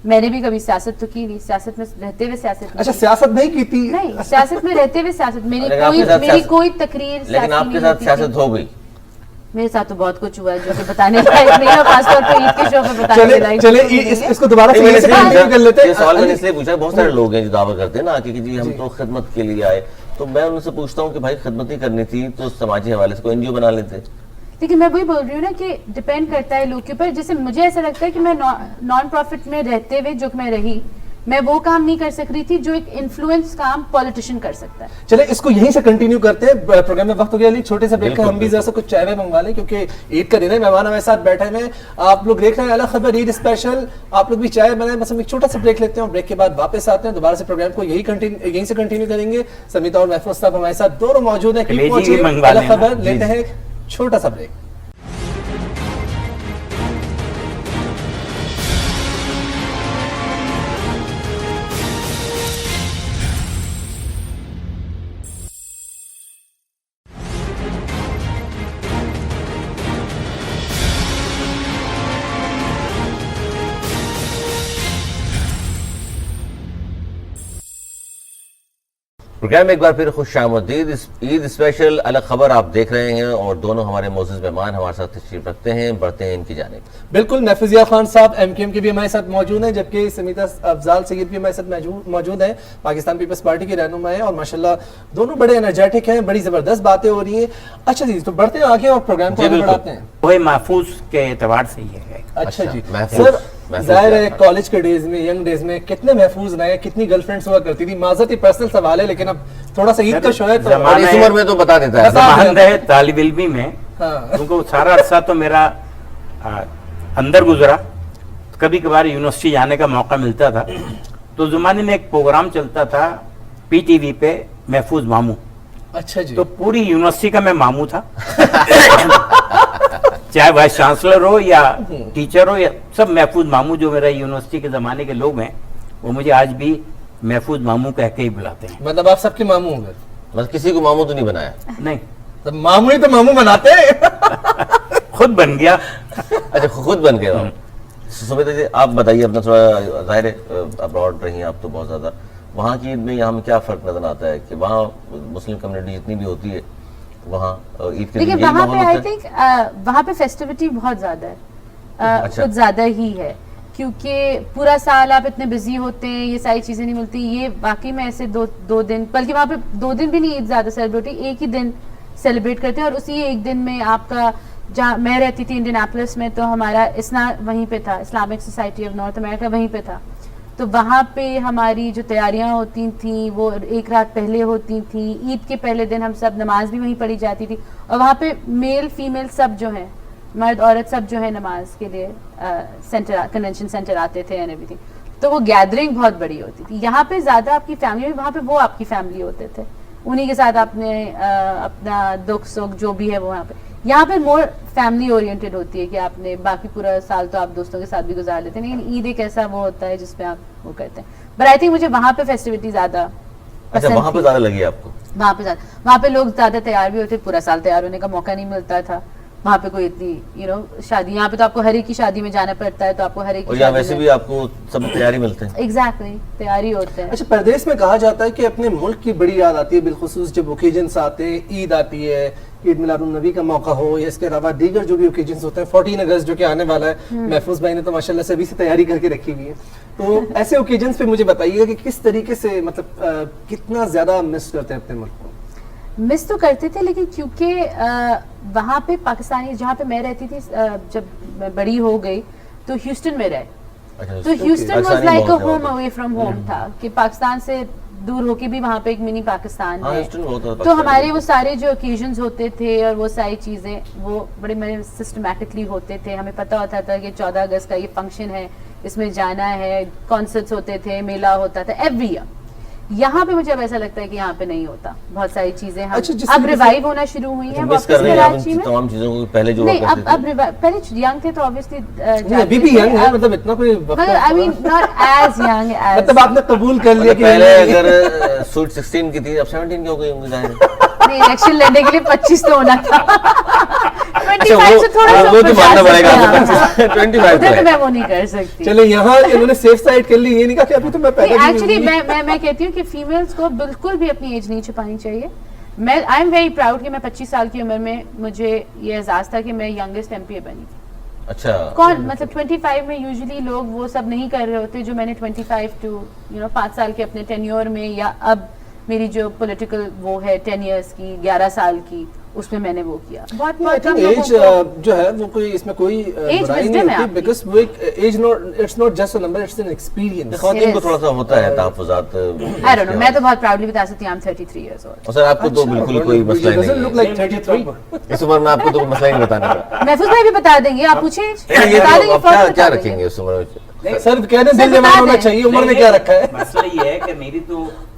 मैंने भी कभी सियासत तो की नहीं. सियासत में रहते हुए सियासत. अच्छा, सियासत नहीं की थी? नहीं, सियासत में रहते हुए सियासत. मेरी कोई तकरीर. लेकिन आपके साथ सियासत हो गई. मेरे साथ तो बहुत कुछ हुआ है जो कि बताने लायक नहीं है, खासतौर पे ईद के शो पे बताने लायक. चले इसको दोबारा से कर लेते हैं. ये सवाल मैंने इसलिए पूछा, बहुत सारे लोग हैं जो दावा करते हैं ना कि जी हम तो खिदमत के लिए आए. तो मैं उनसे पूछता हूँ कि भाई खिदमत ही करनी थी तो समाजी हवाले से कोई एनजीओ बना लेते. लेकिन मैं वही बोल रही हूँ ना कि डिपेंड करता है लोग के ऊपर. जैसे मुझे ऐसा लगता है कि मैं नॉन प्रॉफिट में रहते हुए जो मैं रही میں وہ کام نہیں کر سک رہی تھی جو ایک انفلوئنس کام پولیٹیشین کر سکتا ہے. چلے اس کو یہیں سے کنٹینیو کرتے ہیں, پروگرام میں وقت ہو گیا, چھوٹے سے بریک کا, ہم بھی ذرا سا کچھ چائے منگوا لیں کیونکہ عید کا دن ہے, مہمان ہمارے ساتھ بیٹھے ہیں. آپ لوگ دیکھ رہے ہیں الگ خبر عید اسپیشل, آپ لوگ بھی چائے بنائیں, بس ہم ایک چھوٹا سا بریک لیتے ہیں اور بریک کے بعد واپس آتے ہیں, دوبارہ سے پروگرام کو یہیں سے کنٹینیو کریں گے. سمیتا اور محفوظ صاحب ہمارے ساتھ دونوں موجود ہیں. الگ خبر لیتے ہیں چھوٹا سا بریک. پروگرام میں ایک بار پھر خوش آمدید. عید اسپیشل الگ خبر آپ دیکھ رہے ہیں اور دونوں ہمارے معزز مہمان ہمارے ساتھ تشریف رکھتے ہیں. بڑھتے ہیں ان کی جانب. بالکل, محفوظ ضیاء خان صاحب ایم کیو ایم کے بھی ہمارے ساتھ موجود ہیں, جبکہ سمیتا افضال سید بھی ہمارے ساتھ موجود ہیں, پاکستان پیپلز پارٹی کے رہنما ہیں, اور ماشاءاللہ دونوں بڑے انرجیٹک ہیں, بڑی زبردست باتیں ہو ری ہیں. اچھا جی, تو بڑھتے ہیں آگے اور پروگرام کو آگے بڑھاتے ہیں. وہ محفوظ کے اعتبار سے یہ ہے. اچھا جی محفوظ ظاہر ہے کالج کے ڈیز میں, ینگ ڈیز میں کتنے محفوظ رہے, کتنی گرل فرینڈز ہوا کرتی تھی. معذرت, یہ پرسنل سوال ہے لیکن اب تھوڑا سا عید کا شو ہے تو اور اس عمر میں تو بتا دیتا ہے. زمانہ ہے طالب علمی میں, کیونکہ سارا عرصہ تو میرا اندر گزرا. کبھی کبھار یونیورسٹی جانے کا موقع ملتا تھا تو زمانے میں ایک پروگرام چلتا تھا پی ٹی وی پہ, محفوظ ماموں. اچھا جی, تو پوری یونیورسٹی کا میں ماموں تھا, چاہے وائس چانسلر ہو یا ٹیچر ہو, یا سب محفوظ ماموں. جو میرا یونیورسٹی کے زمانے کے لوگ ہیں وہ مجھے آج بھی محفوظ ماموں کہہ کے ہی بلاتے ہیں. مطلب آپ سب کے ماموں ہوں گے؟ بس کسی کو ماموں تو نہیں بنایا. نہیں, تو ماموں ہی تو ماموں بناتے ہیں. خود بن گیا. اچھا, خود بن گئے. سمیتا جی آپ بتائیے اپنا تھوڑا, ظاہر ہے ابراڈ رہی ہیں آپ تو بہت زیادہ, وہاں کی عید میں یہاں میں کیا فرق نظر آتا ہے کہ وہاں مسلم کمیونٹی جتنی بھی ہوتی ہے وہاں عید کے لیکن وہاں پہ آئی تھنک وہاں پہ فیسٹیوٹی بہت زیادہ ہے, کچھ زیادہ ہی ہے, کیونکہ پورا سال آپ اتنے بزی ہوتے ہیں, یہ ساری چیزیں نہیں ملتی. یہ واقعی میں ایسے دو دن, بلکہ وہاں پہ 2 دن بھی نہیں عید زیادہ سیلیبریٹ ہوتی, ایک ہی دن سیلیبریٹ کرتے ہیں. اور اسی ایک دن میں آپ کا, جہاں میں رہتی تھی انڈیناپولس میں, تو ہمارا اسنا وہیں پہ تھا, اسلامک سوسائٹی آف نارتھ امریکہ وہیں پہ تھا. تو وہاں پہ ہماری جو تیاریاں ہوتی تھیں وہ ایک رات پہلے ہوتی تھیں. عید کے پہلے دن ہم سب نماز بھی وہیں پڑھی جاتی تھی, اور وہاں پہ میل فیمیل سب جو ہیں, مرد عورت سب جو ہے نماز کے لیے سینٹر, کنونشن سینٹر آتے تھے اینڈ ایوری تھنگ. تو وہ گیدرنگ بہت بڑی ہوتی تھی. یہاں پہ زیادہ آپ کی فیملی, وہاں پہ وہ آپ کی فیملی ہوتے تھے, انہی کے ساتھ آپ نے اپنا دکھ سکھ جو بھی ہے وہ وہاں پہ. یہاں پہ مور فیملی اورینٹڈ ہوتی ہے کہ آپ نے باقی پورا سال تو آپ دوستوں کے ساتھ بھی گزار لیتے ہیں, لیکن عید ایک ایسا وہ ہوتا ہے جس پہ آپ وہ کرتے ہیں. بٹ آئی تھنک مجھے وہاں پہ فیسٹیوٹی زیادہ اچھا وہاں پہ زیادہ لگی آپ کو؟ وہاں پہ لوگ زیادہ تیار بھی ہوتے, پورا سال تیار ہونے کا موقع نہیں ملتا تھا. وہاں پہ کوئی اتنی شادی, یہاں پہ تو آپ کو ہر ایک کی شادی میں جانا پڑتا ہے, تو آپ کو ہر ایک کی شادی ویسے بھی آپ کو سب تیاری ملتے ہیں. ایگزیکٹلی, تیاری ہوتے ہیں. اچھا, پردیس میں کہا جاتا ہے کہ اپنے ملک کی بڑی یاد آتی ہے, بالخصوص جب اوکیجنس آتے ہیں, عید آتی ہے, عید میلاد النبی کا موقع ہو, یا اس کے علاوہ دیگر جو بھی اوکیجنس ہوتے ہیں. 14 اگست جو کہ آنے والا ہے, محفوظ بھائی نے تو ماشاءاللہ سے ابھی سے تیاری کر کے رکھی ہوئی ہے. تو ایسے اوکیجنس پہ مجھے بتائیے کہ کس طریقے سے, مطلب کتنا زیادہ مس کرتے ہیں اپنے ملک کو؟ مس تو کرتے تھے, لیکن کیونکہ وہاں پہ پاکستانی, جہاں پہ میں رہتی تھی جب میں بڑی ہو گئی تو ہیوسٹن میں رہے, تو Houston was like a home away from home تھا, کہ پاکستان سے دور ہو کے بھی وہاں پہ ایک منی پاکستان ہے. تو ہمارے وہ سارے جو اوکیزنز ہوتے تھے اور وہ ساری چیزیں وہ بڑے سسٹمیٹکلی ہوتے تھے. ہمیں پتہ ہوتا تھا کہ 14 اگست کا یہ فنکشن ہے, اس میں جانا ہے, کانسرٹس ہوتے تھے, میلہ ہوتا تھا ایوری ایئر. یہاں پہ مجھے اب ایسا لگتا ہے کہ یہاں پہ نہیں ہوتا. بہت ساری چیزیں اب ریوائیو ہونا شروع ہوئی ہیں واپس کراچی میں. تمام چیزوں کو پہلے جو نہیں, اب پہلے ینگ تھے تو obviously ابھی بھی ینگ ہے, مطلب اتنا کوئی, I mean not as young as, مطلب آپ نے قبول کر لیا کہ پہلے اگر سوٹ 16 کی تھی اب 17 کی ہو گئی ہوں گے ظاہر. نہیں, الیکشن لڑنے کے لیے 25 تو ہونا تھا. 25 سے تھوڑا سا وہ تو ماننا پڑے گا, 25 ادھر میں وہ نہیں کر سکتی. چلے یہاں انہوں نے سیف سائڈ کر لی, یہ نہیں کہا کہ ابھی تو میں پیدا نہیں. ایکچولی میں کہتی ہوں کہ فیمیلز کو بالکل بھی اپنی ایج نہیں چھپانی چاہیے. میں آئی ایم ویری پراؤڈ کہ میں 25 سال کی عمر میں مجھے یہ اعزاز تھا کہ میں ینگسٹ ایم پی اے بنی. اچھا, کون مطلب 25 میں یوزلی لوگ وہ سب نہیں کر رہے ہوتے جو میں نے 25 ٹو 5 سال کے اپنے ٹینیور میں, یا اب میری جو پولیٹیکل وہ ہے 10 ایئرس کی, 11 سال کی, उसमें मैंने वो किया। बहुत आई थिंक एज जो है वो कोई इसमें कोई बुराई नहीं wisdom है होती, आपकी। बिकॉज वो एक age not, it's not just a number, it's an experience. ख़वातीन को थोड़ा सा होता है तहफ़्फ़ुज़ात। आई डोंट नो, मैं तो बहुत प्राउडली बता सकती हूँ आई एम 33 years old। और सर आपको तो बिल्कुल कोई मसला ही डजंट लुक नहीं लाइक 33। है, इस उम्र में आपको तो कोई मसला ही नहीं बताने का। महफूज भाई भी बता देंगे, आप पूछे ये बता तो देंगे, अब फौरन क्या बता क्या देंगे। रखेंगे उस उम्र में? सर कहने दिल बता जवान होना दें। चाहिए, उम्र में क्या रखा है? मसला ये है कि मेरी तो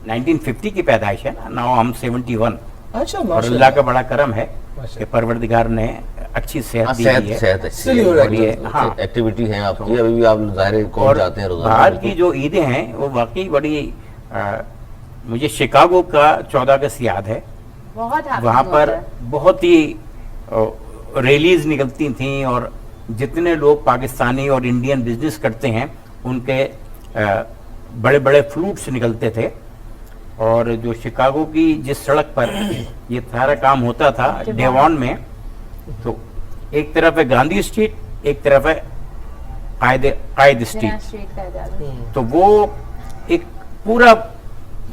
1950 की पैदाइश है ना, नाउ हम 71। अच्छा और माशाल्लाह। अल्लाह का बड़ा करम है माशाल्लाह। कि परवरदिगार ने अच्छी सेहत दी सेहत है। सेहत अच्छी इसलिए हो है, रहा है। और ये हाँ। एक्टिविटी है आपकी, अभी भी आप ज़ाहिर कौन और जाते हैं रोज़ाना? बाहर की जो ईदें हैं वो वाकई बड़ी मुझे शिकागो का 14 अगस्त याद है। बहुत happy वहाँ होता पर है। बहुत ही रैलीज निकलती थी और जितने लोग पाकिस्तानी और इंडियन बिजनेस करते हैं उनके बड़े बड़े फ्लूट्स निकलते थे। और जो शिकागो की जिस सड़क पर ये सारा काम होता था डेवॉन में, तो एक तरफ है गांधी स्ट्रीट, एक तरफ है कायद बिना स्ट्रीट। street का इजाज़त। तो वो एक पूरा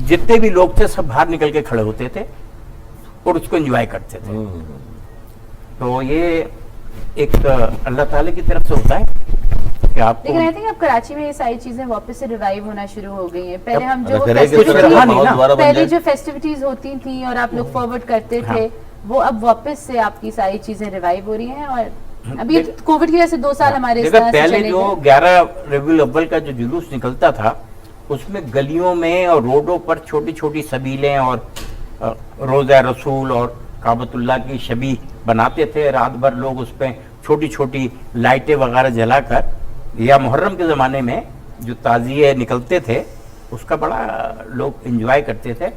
जितने भी लोग थे सब बाहर निकल के खड़े होते थे और उसको एंजॉय करते थे। तो ये एक अल्लाह ताला की तरफ से होता है कि आपको लेकिन आई थिंक अब कराची में ये सारी चीजें वापस से रिवाइव होना शुरू हो गई हैं। पहले हम जो अगर वो करे कि कुछ तरह रहा का नहीं माहौल ना। दोबारा बन पहले जाए। जो फेस्टिविटीज होती थी और आप लोग फॉरवर्ड करते थे, वो अब वापस से आपकी सारी चीजें रिवाइव हो रही हैं। और अभी कोविड की वजह से 2 साल हमारे इस देखो, तरह से पहले चले जो गए। 11 रबीउल अव्वल का जो जुलूस निकलता था उसमें गलियों में और रोडों पर छोटी छोटी सबीलें और रोज़ा रसूल और काबतुल्लाह की छवि बनाते थे। रात भर लोग उस पर छोटी छोटी लाइटें वगैरह जलाकर, या मुहर्रम के ज़माने में जो ताज़िए निकलते थे उसका बड़ा लोग एंजॉय करते थे।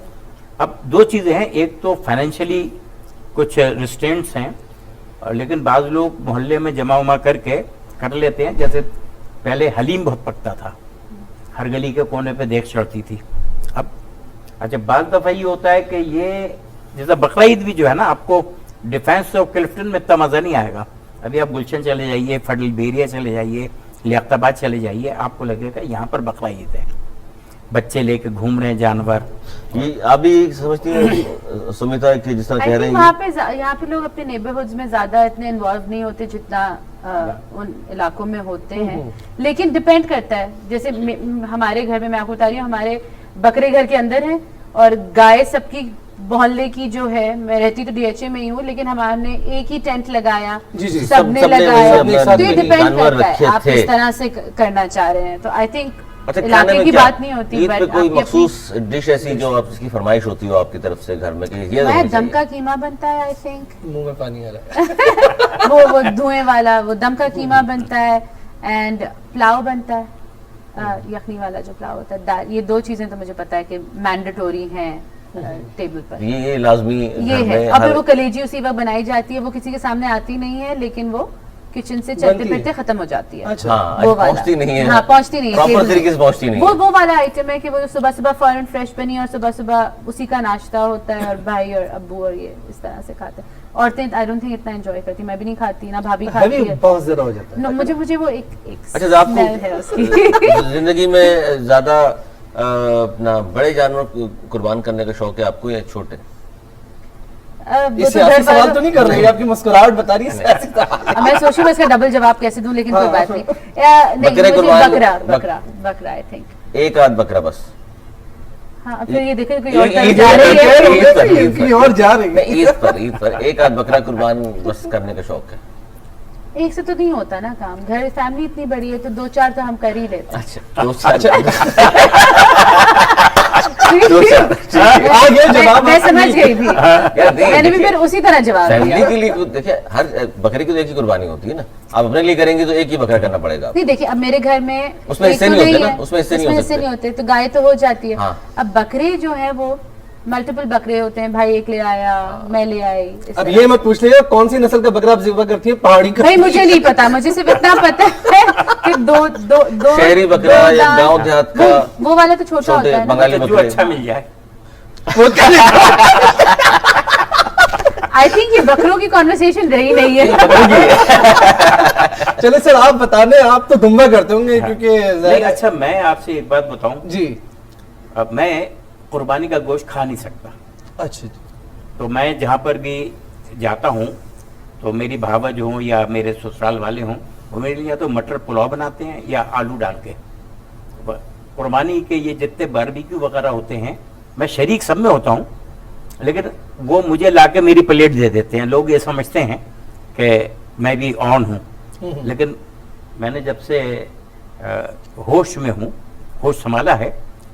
अब 2 चीज़ें हैं, एक तो फाइनेंशियली कुछ रिस्ट्रेंट्स हैं, लेकिन बाज़ लोग मोहल्ले में जमा उमा करके कर लेते हैं। जैसे पहले हलीम बहुत पकता था, हर गली के कोने पे देख चढ़ती थी। अब अच्छा बाज़ दफ़ा ये होता है कि ये जैसा बकरा ईद भी जो है ना, आपको डिफेंस ऑफ क्लिफ्टन में इतना मज़ा नहीं आएगा। अभी आप गुलशन चले जाइए, फडल बेरिया चले जाइए, लियाकताबाद चले जाइए, आपको लगेगा यहाँ पर बकरा ईद है, बच्चे लेके घूम रहे हैं जानवर। ये आप भी समझती हैं सुमिता कि जिस तरह आई कह रहे थिंक हैं वहाँ पे यहाँ पे लोग अपने नेबरहुड्स में ज्यादा इतने इन्वॉल्व नहीं होते जितना उन इलाकों में होते हैं। लेकिन डिपेंड करता है, जैसे हमारे घर में मैं आपको बता रही हूँ, हमारे बकरे घर के अंदर है और गाय सबकी मोहल्ले की जो है, मैं रहती तो डीएचए में ही हूँ, लेकिन हमने एक ही टेंट लगाया, जी, जी, सबने सबने लगाया। वही अपना तो ये डिपेंड जानवर करता रखे है आप थे। किस तरह से करना चाह रहे हैं। तो आई थिंक अच्छा, खाने इलाके में की क्या? बात नहीं होती, ईद पे बट कोई आपकी अपनी- मखसूस डिश ऐसी जो आपकी फरमाइश होती हो आपकी तरफ से घर में कि ये मैं होनी दम चाहिए? का कीमा बनता है, आई थिंक मुंह में पानी आ रहा है। वो धुएं वाला वो दम का कीमा बनता है, एंड पुलाव बनता है, यखनी वाला जो पुलाव होता है, दाल। ये 2 चीजें तो मुझे पता है कि मैंडेटोरी हैं टेबल पर। ये लाजमी ये घर है। में और फिर हर- वो कलेजी उसी वक्त बनाई जाती है, वो किसी के सामने आती नहीं है, लेकिन वो किचन से चलते बनती है। फिरते खत्म हो जाती है। अच्छा। हाँ, वो वाला। पहुंचती नहीं है। हाँ, पहुंचती नहीं है प्रॉपर टेबल पे। तरीके से पहुंचती नहीं वो है। वो वाला आइटम है कि वो सुबह सुबह फौरन फ्रेश बनी और सुबह सुबह उसी का नाश्ता होता है, और भाई और अब्बू और ये इस तरह से खाते हैं। औरतें आई डोंट थिंक इतना एंजॉय करती, मैं भी नहीं खाती, ना भाभी खाती हैवी है। बहुत ज्यादा हो जाता है। No, मुझे वो एक अच्छा, तो आपको smell है उसकी। जिंदगी में ज्यादा अपना बड़े जानवर को कुर्बान करने का शौक है आपको या छोटे? वो इससे तो ऐसे घर सवाल वालों- तो नहीं कर रही है, आपकी मुस्कुराहट बता रही है सियासी सवाल। अब मैं सोच रही हूँ इसका डबल जवाब कैसे दूं, लेकिन कोई हाँ। बात नहीं। नहीं, बकरे मुझे कुर्बान- बकरा आई थिंक। एक आध बकरा बस? हाँ, अब फिर ये देखे कोई ये- और ये- तरफ ये- जा रही ये- है। ये- ये- ये- कहीं और जा रही है। नहीं, ईद पर एक आध बकरा कुर्बान बस करने का शौक है। एक से तो नहीं होता ना काम, घर फैमिली इतनी बड़ी है तो 2-4 तो हम कर ही लेते हैं। अच्छा, दो चार- आ गया जवाब मैं समझ गई थी, यार, नहीं, मैंने भी देखिए, फिर उसी तरह जवाब फैमिली दिया। के लिए तो देखिए हर बकरे की तो एक ही कुर्बानी होती है ना। आप अपने लिए करेंगे तो एक ही बकरा करना पड़ेगा। नहीं देखिए, अब मेरे घर में उसमें एक हिस्से तो नहीं होते है, ना, उसमें हिस्से नहीं हो सकते। नहीं होते, तो गाय तो हो जाती है। हाँ। अब बकरे जो है वो मल्टीपल बकरे होते हैं, भाई एक ले आया, मैं ले आई, इस अब तरह। ये मत पूछ लिया कौन सी नस्ल का बकरा आप ज़िबा करती है, पहाड़ी का? नहीं, मुझे नहीं पता, मुझे सिर्फ इतना पता है कि दो शहरी बकरा दो या दांत- गांव देहात का वो वाला तो छोटा छोटे होता है ना। बंगाली जो बकरे। अच्छा मिल जाए। वो क्या- आई थिंक ये बकरों की कॉन्वर्सेशन रही नहीं है। चले सर आप बताने, आप तो दुम्बा करते होंगे क्योंकि नहीं, ज़ाहिर- अच्छा मैं आपसे एक बात बताऊं, जी अब मैं कुर्बानी का गोश्त खा नहीं सकता। अच्छा जी। तो मैं जहाँ पर भी जाता हूँ तो मेरी भावज हों या मेरे ससुराल वाले हों, वो मेरे लिए या तो मटर पुलाव बनाते हैं या आलू डाल के। कुर्बानी के ये जितने बारबेक्यू वगैरह होते हैं, मैं शरीक सब में होता हूँ, लेकिन वो मुझे लाके मेरी प्लेट दे देते हैं। लोग ये समझते हैं कि मैं भी ऑन हूँ, लेकिन मैंने जब से होश में हूँ, होश संभाला है,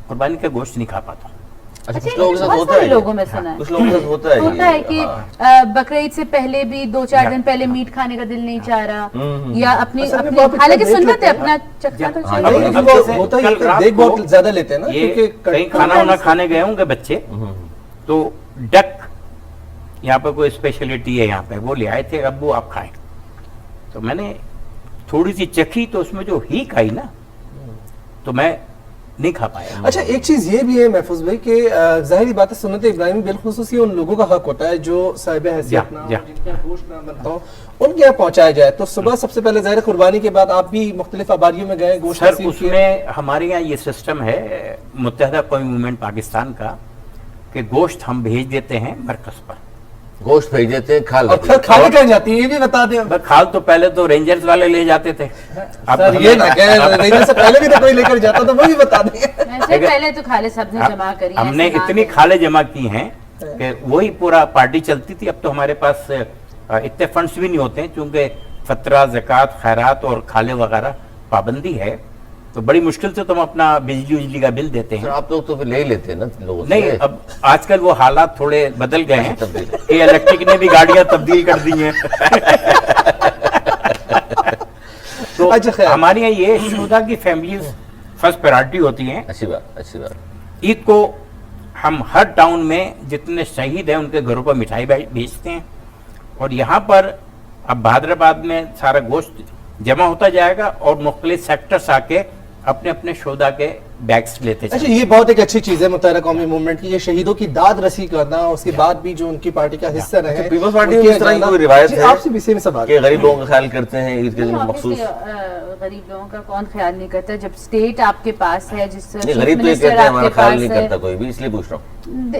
कुर्बानी का गोश्त नहीं खा पाता हूँ। अच्छा, अच्छा, कुछ लोगों के साथ बहुत होता सारे है, लोगों में सुना है। कुछ लोगों के साथ होता है होता है ये, कि हाँ। बकरीद से पहले भी 2-4 दिन पहले मीट खाने का दिल नहीं चाह रहा, या अपनी असल में अपनी बहुत हालांकि देख सुन्नत लेते है, हैं। अपना चखना तो हाँ, चाहिए। नहीं, अब वो जैसे होता ही कल है, रात देख को बहुत ज्यादा लेते हैं ना, ये क्योंकि कहीं खाना वाना खाने गए होंगे बच्चे, तो डक यहाँ पर कोई स्पेशलिटी है यहाँ पे, वो ले आए थे, अब्बू आप खाएं। तो मैंने थोड़ी सी चखी, तो उसमें जो हीक आई ना, तो मैं नहीं खा पाया। अच्छा, एक चीज ये भी है महफूज भाई कि जाहिर बात है, सुन्नत इब्राहिमी बिलखुसूस उन लोगों का हक होता है जो साहिब हैसियत ना हो, जा। जिनके यहाँ गोश्त ना बनता हो, उनके यहाँ पहुंचाया जाए। तो सुबह सबसे पहले जाहिर है कुर्बानी के बाद आप भी मुख्तलिफ आबादियों में गए, गोश्त सर नसीब किए। उसमें हमारे यहाँ ये सिस्टम है मुत्तहदा कौमी मूवमेंट पाकिस्तान का, कि गोश्त हम भेज देते हैं मरकज पर। गोश्त भेज देते हैं, खाल और फिर खाने कहाँ जाती है ये भी बता दें। बस खाल तो पहले तो रेंजर्स वाले ले जाते थे, अब सर ये ना कहें, रेंजर से पहले भी तो कोई लेकर जाता, तो वो भी बता दें। वैसे पहले तो खाले सबने जमा करी है, हमने ऐसे ना इतनी कि- खाले जमा की हैं कि वही पूरा पार्टी चलती थी। अब तो हमारे पास इतने फंड्स भी नहीं होते हैं, क्योंकि फतरा, ज़कात, खैरात और खाले वगैरह पाबंदी है, तो बड़ी मुश्किल से तुम अपना बिजली उजली का बिल देते सर, हैं। आप लोग तो फिर ले ही लेते हैं ना लोगों से। नहीं, अब आजकल वो हालात थोड़े बदल गए हैं तब्दील। कि इलेक्ट्रिक ने भी गाड़ियां तब्दील कर दी हैं। तो अच्छा, खैर। हमारे यहाँ ये शुदा की फैमिली फर्स्ट प्रायोरिटी होती हैं। अच्छी बात, अच्छी बात। ईद को हम हर टाउन में जितने शहीद हैं उनके घरों पर मिठाई भेजते हैं, और यहाँ पर अब भादराबाद में सारा गोश्त जमा होता जाएगा और मुख्तलिफ सेक्टर्स आके अपने अपने शोधा के बैग्स लेते अच्छा, चले। ये बहुत एक अच्छी चीज है मुत्तहदा कौमी मूवमेंट की, ये शहीदों की दाद रसी करना, उसके बाद भी जो उनकी पार्टी का हिस्सा रहे। अच्छा, पीपल्स पार्टी में उनके इस तरह की जाना- कोई रिवायत जी, है आपसे भी सेम सवाल कि गरीब लोगों का ख्याल करते हैं ईद के दिन नहीं, मखसूस? obviously, गरीब लोगों का कौन ख्याल नहीं करता जब स्टेट आपके पास है, जिस नहीं, chief गरीब तो ये minister कहते हैं हमारा आपके ख्याल पास नहीं है। करता कोई भी, इसलिए पूछ रहा हूँ।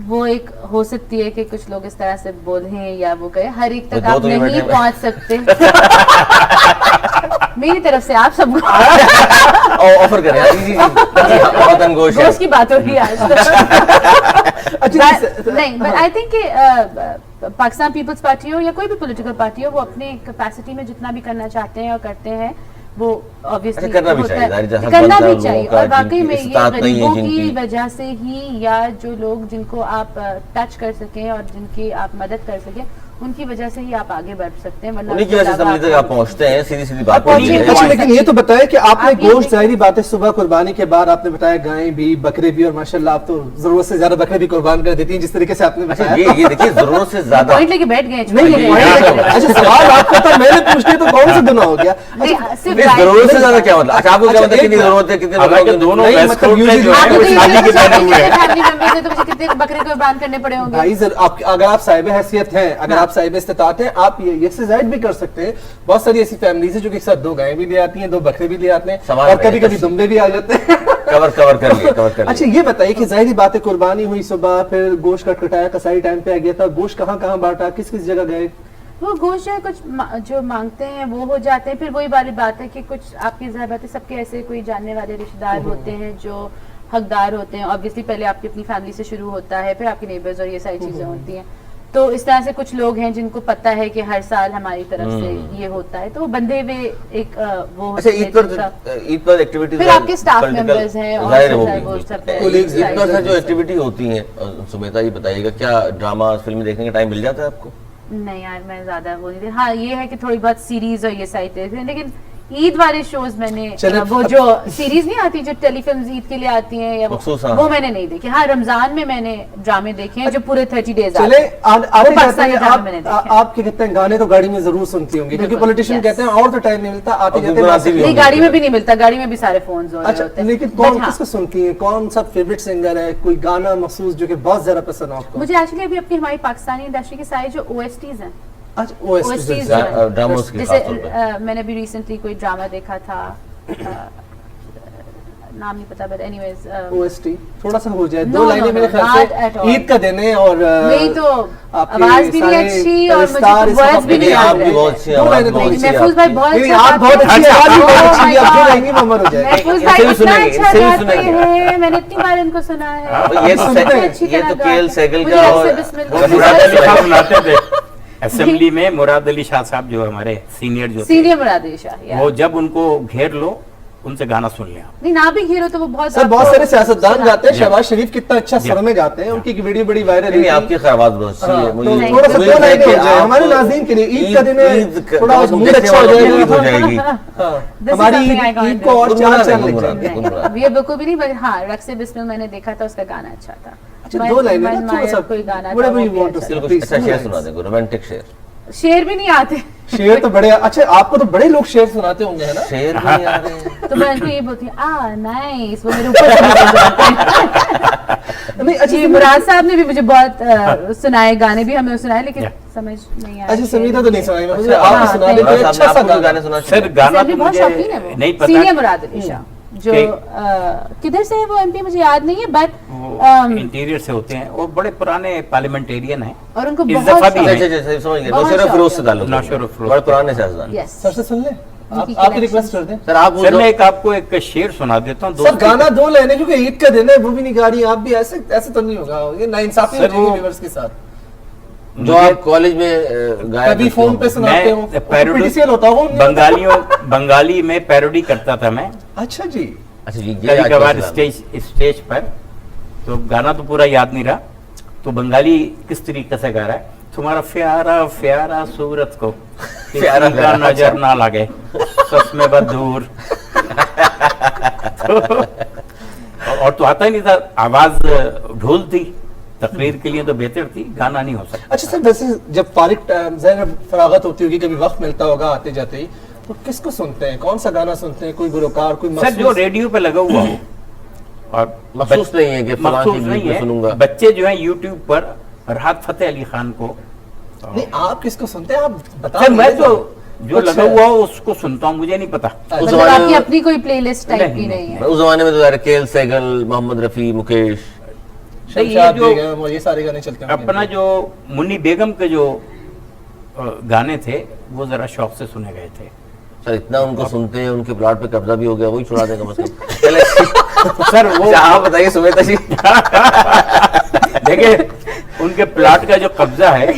वो एक हो सकती है कि कुछ लोग इस तरह से बोलें या वो कहे, हर एक तक दो आप तो ये नहीं बैठे हैं। पहुंच सकते। मेरी तरफ से आप सबको ऑफर करें, हाँ, जी, बहुत अनगोश है। दोस्त की बात हो रही है आज। अच्छा, नहीं, बट आई थिंक कि पाकिस्तान पीपल्स पार्टी हो या कोई भी पॉलिटिकल पार्टी हो, वो अपने कैपेसिटी में जितना भी करना चाहते हैं और करते हैं, वो ऑब्वियसली अच्छा, करना भी चाहिए, जाहिर है, हक करना बनता है भी लोगों चाहिए। का, और वाकई जिनकी में ये इस्तात नहीं है, गरीबों की जिनकी- वजह से ही, या जो लोग जिनको आप टच कर सकें और जिनकी आप मदद कर सकें, उनकी वजह से ही आप आगे बढ़ सकते हैं, वरना उन्हीं की उसके वजह से अलावा असम्बली तक आप पहुंचते हैं, सीधी सीधी बात पहुंचे होती है। हैं। अच्छा, लेकिन ये तो बताया कि आपने आप ये गोश्त, देखिए- जाहिर बात है, सुबह कुर्बानी के बाद आपने बताया गायें भी, बकरे भी, और माशाल्लाह आप तो जरूरत से ज्यादा बकरे भी कुर्बान कर देती हैं, जिस तरीके से आपने अच्छा, बताया। ये देखिए, जरूरत से ज्यादा। पॉइंट लेके बैठ गए। नहीं, छोड़ point दिए। है। अच्छा, सवाल आपका था, मैंने पूछ लिया, तो कौन सा गुनाह हो गया? नहीं, अच्छा, सिर्फ नहीं, गाय- जरूरत से ज्यादा क्या मतलब? अच्छा, आपको क्या अच्छा, मतलब कितनी एक- जरूरत है, कितने हालांकि लोगों को- दोनों नहीं, वेस्ट मतलब कोट में usually- जो है आपको वो तो शादी के पहने हुए हैं। फैमिली मेंबर्स है, तो मुझे कितने बकरे कुर्बान करने पड़े होंगे? भाई अगर आप साहिब हैसियत हैं, अगर आप साहिब इस्तिताअत हैं, आप ये एक्सरसाइज भी कर सकते हैं। बहुत सारी ऐसी फैमिलीज है जो कि एक साथ 2 गायें भी ले आती हैं, 2 बकरे भी ले आते हैं, सवाल और है, कभी कभी दुम्बे भी आ जाते हैं। कवर कर लिए, कवर कर अच्छा, लिए। ये बताइए कि जाहिर बात है, कुर्बानी हुई सुबह, फिर गोश्त कटकटाया, कसाई टाइम पे आ गया था, गोश्त कहाँ कहाँ बांटा, किस किस जगह गए? वो गोश्त जो है कुछ जो मांगते हैं वो हो जाते हैं। फिर वही वाली बात है कि कुछ आपकी ज़ाहिर बात है, सबके ऐसे कोई जानने वाले रिश्तेदार होते हैं जो हकदार होते हैं। ऑब्वियसली पहले आपकी अपनी फैमिली से शुरू होता है, फिर आपके नेबर्स और ये सारी चीज़ें होती हैं। तो इस तरह से कुछ लोग हैं जिनको पता है कि हर साल हमारी तरफ से ये होता है, तो वो बंधे हुए एक वो अच्छा, होते हैं ईद पर एक्टिविटीज, फिर आपके स्टाफ मेंबर्स हैं और जाहिर है सब वो है, भी। वो सब है। Colleagues, ईद पर सर जो एक्टिविटी होती है, सुमेता जी बताइएगा, क्या ड्रामा फिल्में देखने का टाइम मिल जाता है आपको? नहीं यार, मैं ज्यादा वो नहीं। हाँ, ये है कि थोड़ी बहुत सीरीज और ये सारी थे, लेकिन ईद वाले शोज मैंने चले, वो जो सीरीज नहीं आती जो टेलीफिल्म्स ईद के लिए आती हैं या मखसूस, हाँ। वो मैंने नहीं देखी। हाँ, रमजान में मैंने ड्रामे देखे हैं जो पूरे 30 डेज चले, आते जाते पाकिस्तानी हैं, ड्रामे मैंने देखे। आप क्या कहते हैं, गाने तो गाड़ी में जरूर सुनती होंगी, क्योंकि बिल्कुल, पॉलिटिशियन yes। कहते हैं और तो टाइम नहीं मिलता, आते और जाते गुनगुनाती भी हैं। नहीं, गाड़ी में भी नहीं मिलता, गाड़ी में भी सारे फोन हो रहे अच्छा, होते हैं। लेकिन But कौन हाँ, किसको सुनती है, कौन सा फेवरेट सिंगर है, कोई गाना मखसूस जो कि बहुत ज्यादा पसंद है आपको? मुझे एक्चुअली अभी अपनी हमारी पाकिस्तानी इंडस्ट्री के सारे जो OSTs हैं, अच्छा, OST OSTs जो है। जो हैं, ड्रामोस की जैसे खास तौर पे। मैंने अभी रिसेंटली कोई ड्रामा देखा था, नाम नहीं पता, बट एनीवेज OST थोड़ा सा हो जाए, No, दो लाइनें no, मेरे no, ख्याल not से at all. ईद का दिन है और वही तो आपके आवाज भी नहीं सारे अच्छी और मुझे स्टार तो इस words वक्त भी नहीं नहीं, याद आप भी रहे। बहुत अच्छी दो आवाज लाइनें बहुत तो अच्छी है महफूज भाई आपकी। बहुत नहीं, अच्छा आप बहुत गाते अच्छी हैं। आवाज भी बहुत Oh अच्छी my है, अब दो God. लाइनें में अमर हो जाए। महफूज इनसे भाई भी इतना सुनेंगे, अच्छा इनसे भी गाते सुनेंगे। हैं, मैंने इतनी बार इनको सुना है। ये तो सुनते हैं, अच्छी ये तरह तो गाते केएल हैं। सहगल मुझे का रब और से बिस्मिल्लाह। वो मुराद अली शाह सीनियर सुनाते थे असेंबली में। मुराद अली शाह साहब जो हमारे सीनियर जो थे, मुराद अली शाह, yeah. वो जब उनको घेर लो उनसे गाना सुन लिया। नहीं ना भी घेरो तो वो बहुत सर बहुत आपको सारे सियासतदान सुना- गाते हैं, शहबाज शरीफ कितना अच्छा जी। सुर में गाते हैं, उनकी एक वीडियो बड़ी वायरल नहीं हुई आपकी थी। आवाज बहुत अच्छी है। हाँ, मुझे तो नहीं, थोड़ा सा उम्मीद दो है लाइनें कि हो जाए आप हमारे नाज़रीन के लिए, ईद का दिन है, थोड़ा बहुत मूड देखने अच्छा हो वालों की जाएगा। उम्मीद हो जाएगी। हाँ, This is हमारी something I can't ईद को do. और गुनगुना चार दे, चांद लग गुनगुना जाएंगे। दे। गुनगुना। नहीं, ये बिल्कुल भी नहीं, बट हाँ रक्स बिस्मिल मैंने देखा था, उसका गाना अच्छा था। अच्छा, दो लाइनें ना, थोड़ा सा कोई गाना था, whatever वो you भी want to अच्छा say. था। कुछ अच्छा Please, शेर two सुना lines. दे, रोमांटिक शेर। शेर भी नहीं आते शेर तो बड़े अच्छा, आपको तो बड़े लोग शेर सुनाते होंगे है ना? शेर भी नहीं आ रहे हैं। तो मैं उनको ये बोलती हूँ नाइस, वो मेरे ऊपर से निकल जाते हैं। नहीं, अच्छा जी समीता- मुराद साहब ने भी मुझे बहुत सुनाए, गाने भी हमें सुनाए, लेकिन Yeah. समझ नहीं आया। अच्छा समीता तो नहीं सुनाई, मैं अच्छा, आपको हाँ, सुना thank देते मुराद हैं, साहब ने अच्छा सा आपको भी गाने गाना। सुना सर गाना भी तो बहुत मुझे शौकीन है वो। नहीं पता सीनियर मुराद अली शाह जो कि- किधर से है वो एमपी मुझे याद नहीं है, बट वो इंटीरियर से होते हैं और बड़े पुराने पार्लियामेंटेरियन हैं। और उनको इस बहुत दफा भी शौक अच्छा है। अच्छा अच्छा, समझ गए। बहुत नौशेर शौक फिरोज है। से ताल्लुक है। नौशेर फिरोज। बड़े पुराने सियासतदान। यस सर से सुन ले, उनकी आपकी collection। रिक्वेस्ट कर दें। सर आप वो सर जो- मैं एक आपको एक शेर सुना देता हूँ। सर दोस्ती- गाना दो लाइनें, क्योंकि ईद का दिन है, वो भी नहीं गा रही, आप भी ऐसे ऐसे तो नहीं होगा, ये नाइंसाफी हो सर, जाएगी वो- व्यूअर्स के साथ। जो आप कॉलेज में गाया कभी करते फोन हो। पे सुनाते हो, मैं पैरोडी PTCL होता हूँ बंगाली में पैरोडी करता था मैं अच्छा जी, अच्छा जी, ये कभी आज का कभार सवाल। स्टेज पर। तो गाना तो पूरा याद नहीं रहा, तो बंगाली किस तरीके से गा रहा है, तुम्हारा प्यारा प्यारा सूरत को प्यारा किसी का प्यारा, नजर ना लगे सच में बहुत दूर। और तो आता ही नहीं था, आवाज ढोल थी, तकरीर के लिए तो बेहतर थी, गाना नहीं हो सकता। अच्छा सर वैसे जब फरागत होती होगी, कभी वक्त मिलता होगा आते जाते ही, तो किसको सुनते हैं, कौन सा गाना सुनते हैं, कोई गुलकार, कोई सर जो मखसूस? रेडियो पे लगा हुआ हो, और मखसूस नहीं है कि फलां की मखसूस नहीं गीत में है, सुनूंगा। बच्चे जो है यूट्यूब पर राहत फतेह अली खान को, नहीं आप किसको सुनते हैं, आप बता सर मैं दीजिए तो तो। जो अच्छा। लगा हुआ हो उसको सुनता हूँ, मुझे नहीं पता। उस मतलब जमाने आपकी में- अपनी कोई प्लेलिस्ट टाइप नहीं, की नहीं, नहीं है। उस जमाने में तो यार केएल सहगल, मोहम्मद रफी, मुकेश, नहीं, ये शमशाद जो बेगम और ये सारे गाने चलते हैं अपना जो मुन्नी बेगम के जो गाने थे वो जरा शौक से सुने गए थे। सर इतना उनको सुनते हैं, उनके प्लाट पे कब्जा भी हो गया, वही छुड़ा देगा कम से कम। चले सर वो अच्छा, आप बताइए सुमेता जी। देखिए उनके प्लाट का जो कब्जा है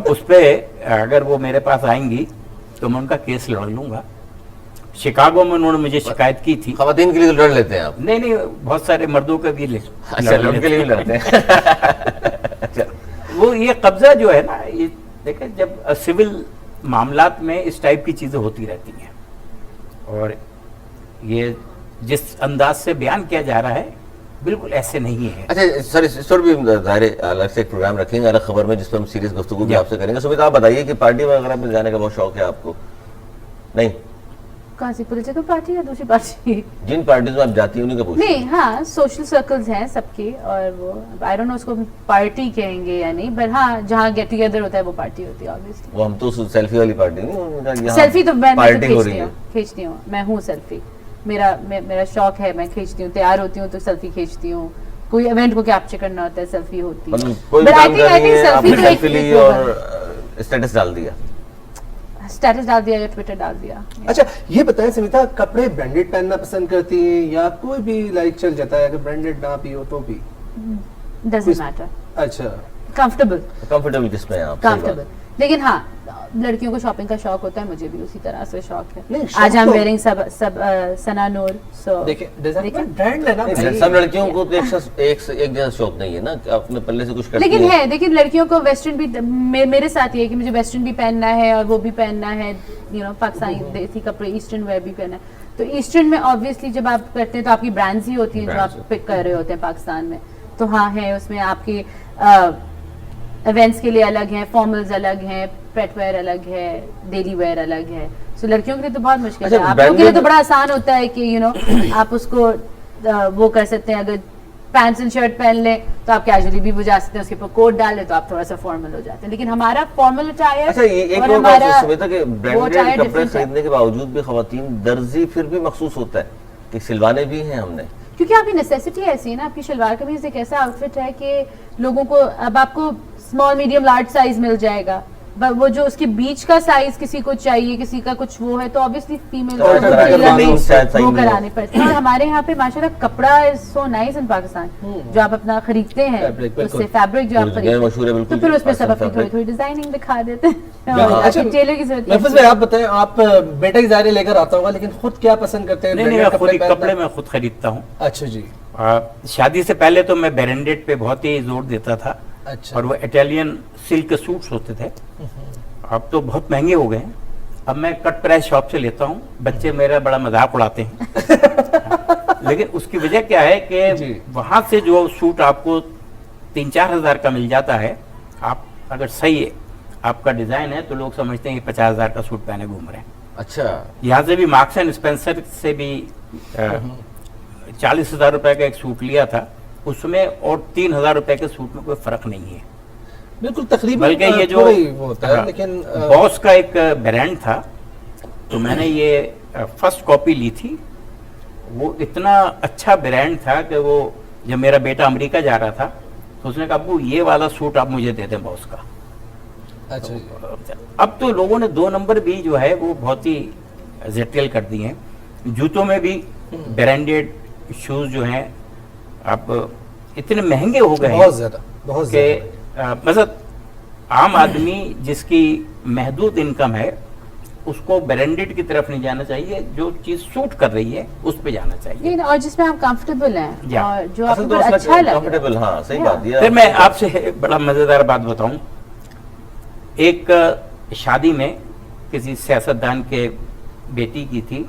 उस पे अगर वो मेरे पास आएंगी तो मैं उनका केस लड़ लूंगा। शिकागो में उन्होंने मुझे शिकायत की थी। खवातीन के लिए तो लड़ लेते हैं आप। नहीं नहीं, बहुत सारे मर्दों के भी अच्छा, लड़के लिए भी लड़ते हैं। अच्छा, वो ये कब्जा जो है ना, ये देखें जब सिविल मामलात में इस टाइप की चीजें होती रहती हैं, और ये जिस अंदाज से बयान किया जा रहा है बिल्कुल ऐसे नहीं है। अच्छा सर, इस पर भी ज़ाहिर अलग से एक प्रोग्राम रखेंगे, अलग खबर में, जिस पर हम सीरियस गुफ्तगू भी जी। आपसे करेंगे। सुमित आप बताइए कि पार्टी वगैरह में जाने का बहुत शौक है आपको? नहीं, कौन सी पॉलिटिकल पार्टी या दूसरी पार्टी? जिन पार्टीज में आप जाती हैं उन्हीं का पूछिए। नहीं, हाँ सोशल सर्कल्स हैं सबके, और वो आई डोंट नो उसको पार्टी कहेंगे या नहीं, बट हाँ जहाँ गेट टुगेदर होता है वो पार्टी होती है ऑब्वियसली। वो हम तो सेल्फी वाली पार्टी नहीं, यहाँ सेल्फी तो मैं पार्टी हो रही है। खींचती हूँ, मैं हूँ सेल्फी, मेरा शौक है, मैं खींचती हूँ, तैयार होती हूँ तो सेल्फी खींचती हूँ, कोई इवेंट को कैप्चर करना होता है सेल्फी होती है। मतलब कोई भी But I काम think- कर I रही think है, selfie आपने तो एक- सेल्फी ली एक वो और स्टेटस डाल दिया। स्टेटस डाल दिया या ट्विटर डाल दिया। अच्छा ये बताएं समिता, कपड़े ब्रांडेड पहनना पसंद करती हैं या कोई भी लाइक चल जाता है, अगर ब्रांडेड ना भी हो तो भी? डजंट मैटर, अच्छा कंफर्टेबल कंफर्टेबल किसमें हैं आप? सही बात। कंफर्टेबल। लेकिन हाँ लड़कियों को शॉपिंग का शौक होता है, मुझे भी उसी तरह से शौक नहीं, है। शौक आज हम तो- वेयरिंग सब सना नूर, सो देखिए ब्रांड है ना नहीं, भाई। सब लड़कियों को तो एक जैसा शौक नहीं है ना कि अपने पल्ले से कुछ करती लेकिन हैं। है, देखिए लड़कियों को वेस्टर्न भी मेरे साथ ये है कि मुझे वेस्टर्न भी पहनना है और वो भी पहनना है, यू नो पाकिस्तानी देसी कपड़े ईस्टर्न वेयर भी पहनना है। तो ईस्टर्न में ऑब्वियसली जब आप करते हैं तो आपकी ब्रांड्स ही होती हैं जो Brands आप पिक कर रहे होते हैं पाकिस्तान में। तो हाँ है, उसमें आपके इवेंट्स के लिए अलग हैं, फॉर्मल्स अलग हैं, पेट वेयर अलग है, डेली वेयर अलग है। सो लड़कियों के लिए तो बहुत मुश्किल है। अच्छा, आप लोगों के लिए तो branded- बड़ा आसान होता है कि यू नो आप उसको वो कर सकते हैं, अगर पैंट्स एंड शर्ट पहन लें तो आप कैजुअली भी वो जा सकते हैं, उसके ऊपर कोट डाल लें तो आप थोड़ा सा फॉर्मल हो जाते हैं। लेकिन हमारा फॉर्मल अटायर अच्छा ये एक और और बात हमारा सुमिता के वो ब्रांडेड attire कपड़े different है। खरीदने के बावजूद भी खवातीन दर्जी फिर भी मखसूस होता है کہ سلوانے بھی ہیں ہم نے. کیونکہ آپ کی نیسیسٹی ایسی ہے نا, آپ کی شلوار قمیض ایک ایسا آؤٹ فٹ ہے کہ لوگوں کو اب آپ کو اسمال میڈیم لارج سائز مل جائے گا, وہ جو اس کے بیچ کا سائز کسی کو چاہیے, کسی کا کچھ وہ ہے, تو obviously فیمیل وہ کرانے پڑتے ہیں. اور ہمارے یہاں پہ ماشاءاللہ کپڑا از سو نائس ان پاکستان, جو آپ اپنا خریدتے ہیں اس سے فیبرک جو آپ خریدتے ہیں, تو پھر اس میں سب اپنی تھوڑی تھوڑی ڈیزائننگ دکھا دیتے ہیں. ٹیلر کی ضرورت محفوظ بھائی آپ بتائیں, آپ بیٹا کی ظاہر لے کر آتا ہوگا, لیکن خود کیا پسند کرتے ہیں؟ نہیں, کپڑے میں خود خریدتا ہوں. اچھا جی. شادی سے پہلے تو میں برینڈڈ پہ بہت ہی زور دیتا تھا, اچھا. اور وہ اٹیلین سلک کے سوٹس ہوتے تھے. اب تو بہت مہنگے ہو گئے ہیں, اب میں کٹ پرائس شاپ سے لیتا ہوں. بچے میرا بڑا مذاق اڑاتے ہیں, لیکن اس کی وجہ کیا ہے کہ وہاں سے جو سوٹ آپ کو 3-4 ہزار کا مل جاتا ہے, آپ اگر صحیح ہے آپ کا ڈیزائن ہے تو لوگ سمجھتے ہیں کہ 50,000 کا سوٹ پہنے گھوم رہے ہیں. اچھا. یہاں سے بھی مارکس اینڈ اسپینسر سے بھی 40,000 روپے کا ایک سوٹ لیا تھا, اس میں اور 3,000 روپے کے سوٹ میں کوئی فرق نہیں ہے. بالکل تقریباً. بلکہ یہ جو ہوتا ہے, لیکن باس کا ایک برانڈ تھا, تو میں نے یہ فرسٹ کاپی لی تھی. وہ اتنا اچھا برانڈ تھا کہ وہ جب میرا بیٹا امریکہ جا رہا تھا تو اس نے کہا ابو یہ والا سوٹ آپ مجھے دے دیں باس کا. اچھا. اب تو لوگوں نے 2 نمبر بھی جو ہے وہ بہت ہی زیٹل کر دی ہیں. جوتوں میں بھی برانڈیڈ شوز جو ہیں اب اتنے مہنگے ہو گئے بہت زیادہ, بہت کہ زیادہ. مثلا عام آدمی جس کی محدود انکم ہے اس کو برانڈیڈ کی طرف نہیں جانا چاہیے, جو چیز سوٹ کر رہی ہے اس پہ جانا چاہیے. اور جس میں آپ کمفرٹیبل ہیں اور جو آپ اصل کو تو اس میں اچھا لگے. comfortable, ہاں صحیح بات ہے. پھر میں آپ سے بڑا مزیدار بات بتاؤں. ایک شادی میں کسی سیاستدان کے بیٹی کی تھی,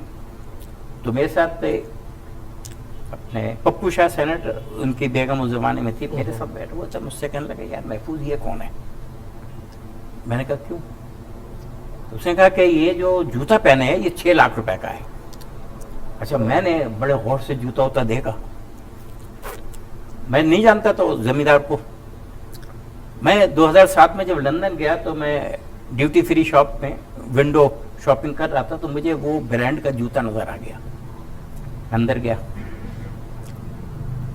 تو میرے ساتھ اپنے پپو شاہ سینیٹر, ان کی بیگم اس زمانے میں تھی, میرے ساتھ بیٹھا وہ مجھ سے کہنے لگے یار محفوظ یہ کون ہے؟ میں نے کہا کیوں؟ اس نے کہا کہ یہ جو جوتا پہنے ہے یہ 6 لاکھ روپے کا ہے. اچھا, میں نے بڑے غور سے جوتا ہوتا دیکھا, میں نہیں جانتا تو زمیندار کو. میں 2007 میں جب لندن گیا تو میں ڈیوٹی فری شاپ میں ونڈو شاپنگ کر رہا تھا, تو مجھے وہ برانڈ کا جوتا نظر آ گیا. اندر گیا,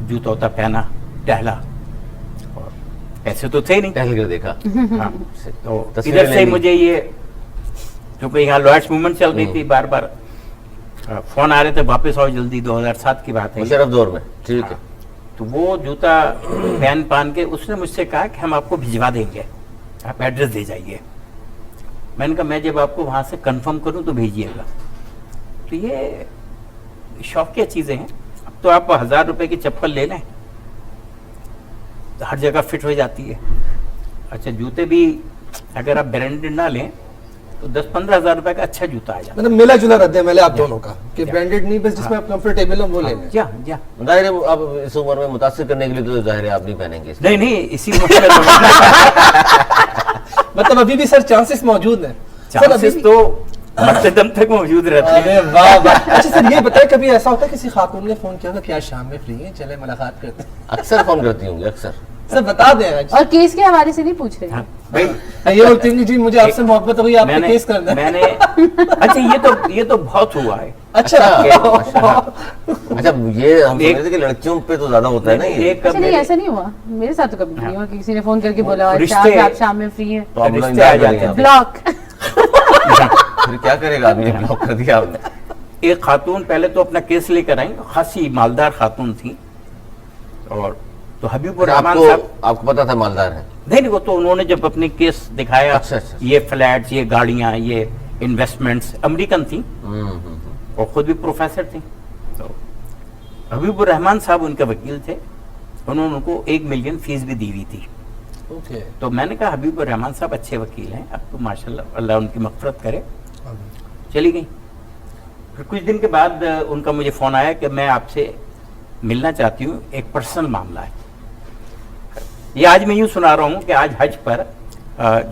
جوتا ہوتا پہنا, ٹہلا, اور ایسے تو تھے نہیں, ٹہل کر دیکھا. ہاں, تو ادھر سے مجھے یہ, کیونکہ یہاں لوئرس موومنٹ چل رہی تھی, بار بار فون آ رہے تھے واپس آؤ جلدی, 2007 کی بات ہے, مشرف دور میں. ٹھیک ہے. تو وہ جوتا پہن کے اس نے مجھ سے کہا کہ ہم آپ کو بھجوا دیں گے, آپ ایڈریس دے جائیے. میں نے کہا میں جب آپ کو وہاں سے کنفرم کروں تو بھیجیے گا. تو یہ شوقیہ چیزیں ہیں. اب تو آپ 1,000 روپے کی چپل لے لیں, ہر جگہ فٹ ہو جاتی ہے. اچھا, جوتے بھی اگر آپ برانڈڈ نہ لیں تو 10-15 ہزار روپے کا اچھا جوتا آ جاتا ہے. مطلب ملا جلا رد عمل ہے آپ دونوں کا, کہ برانڈڈ نہیں, بس جس میں آپ کمفرٹیبل ہو وہ لے لیں. جا ظاہر ہے اب اس عمر میں متاثر کرنے کے لیے تو ظاہر ہے آپ نہیں پہنیں گے. نہیں, اسی مسئلے مطلب ابھی بھی سر چانسز موجود ہیں. چانسز تو مرتے دم تک موجود رہتے ہیں. ارے واہ واہ. اچھا سر یہ بتائیں, کبھی ایسا ہوتا ہے کسی خاتون نے فون کیا تھا کہ آج شام میں فری ہیں, چلے ملاقات کرتے ہیں؟ اکثر فون کرتی ہوں گی, اکثر. سر بتا دیں. اور کیس کے حوالے سے نہیں پوچھ رہے ہیں بھائی یہ بولتے ہیں جی مجھے آپ سے محبت ہو گئی, آپ نے کیس کر دیں. میں نے اچھا یہ تو بہت ہوا ہے. اچھا, اچھا یہ ہم سمجھتے ہیں کہ لڑکیوں پہ تو زیادہ ہوتا ہے نا یہ. اچھا نہیں, ایسا نہیں ہوا میرے ساتھ. تو کبھی نہیں ہوا کہ کسی نے فون کر کے بولا آپ شام میں فری ہیں, تو آپ رشتے آ جاتے ہیں. بلاک. پھر کیا کرے گا آدمی, بلاک کر دیا آپ نے. ایک خاتون پہلے تو اپنا کیس لے کر آئیں, خاصی مالدار خاتون تھی, اور تو حبیب الرحمان صاحب, آپ کو پتا تھا مالدار ہیں؟ نہیں وہ تو انہوں نے جب اپنی کیس دکھایا, اچھا. یہ فلیٹس, یہ گاڑیاں, یہ انویسٹمنٹس امریکن تھیں اور خود بھی پروفیسر تھیں. تو حبیب الرحمان صاحب ان کے وکیل تھے, انہوں نے ان کو 1 ملین فیس بھی دی ہوئی تھی. تو میں نے کہا حبیب الرحمان صاحب اچھے وکیل ہیں, اب تو ماشاءاللہ اللہ ان کی مغفرت کرے. چلی گئی. پھر کچھ دن کے بعد ان کا مجھے فون آیا کہ میں آپ سے ملنا چاہتی ہوں, ایک پرسنل معاملہ ہے. یہ آج میں یوں سنا رہا ہوں کہ آج حج پر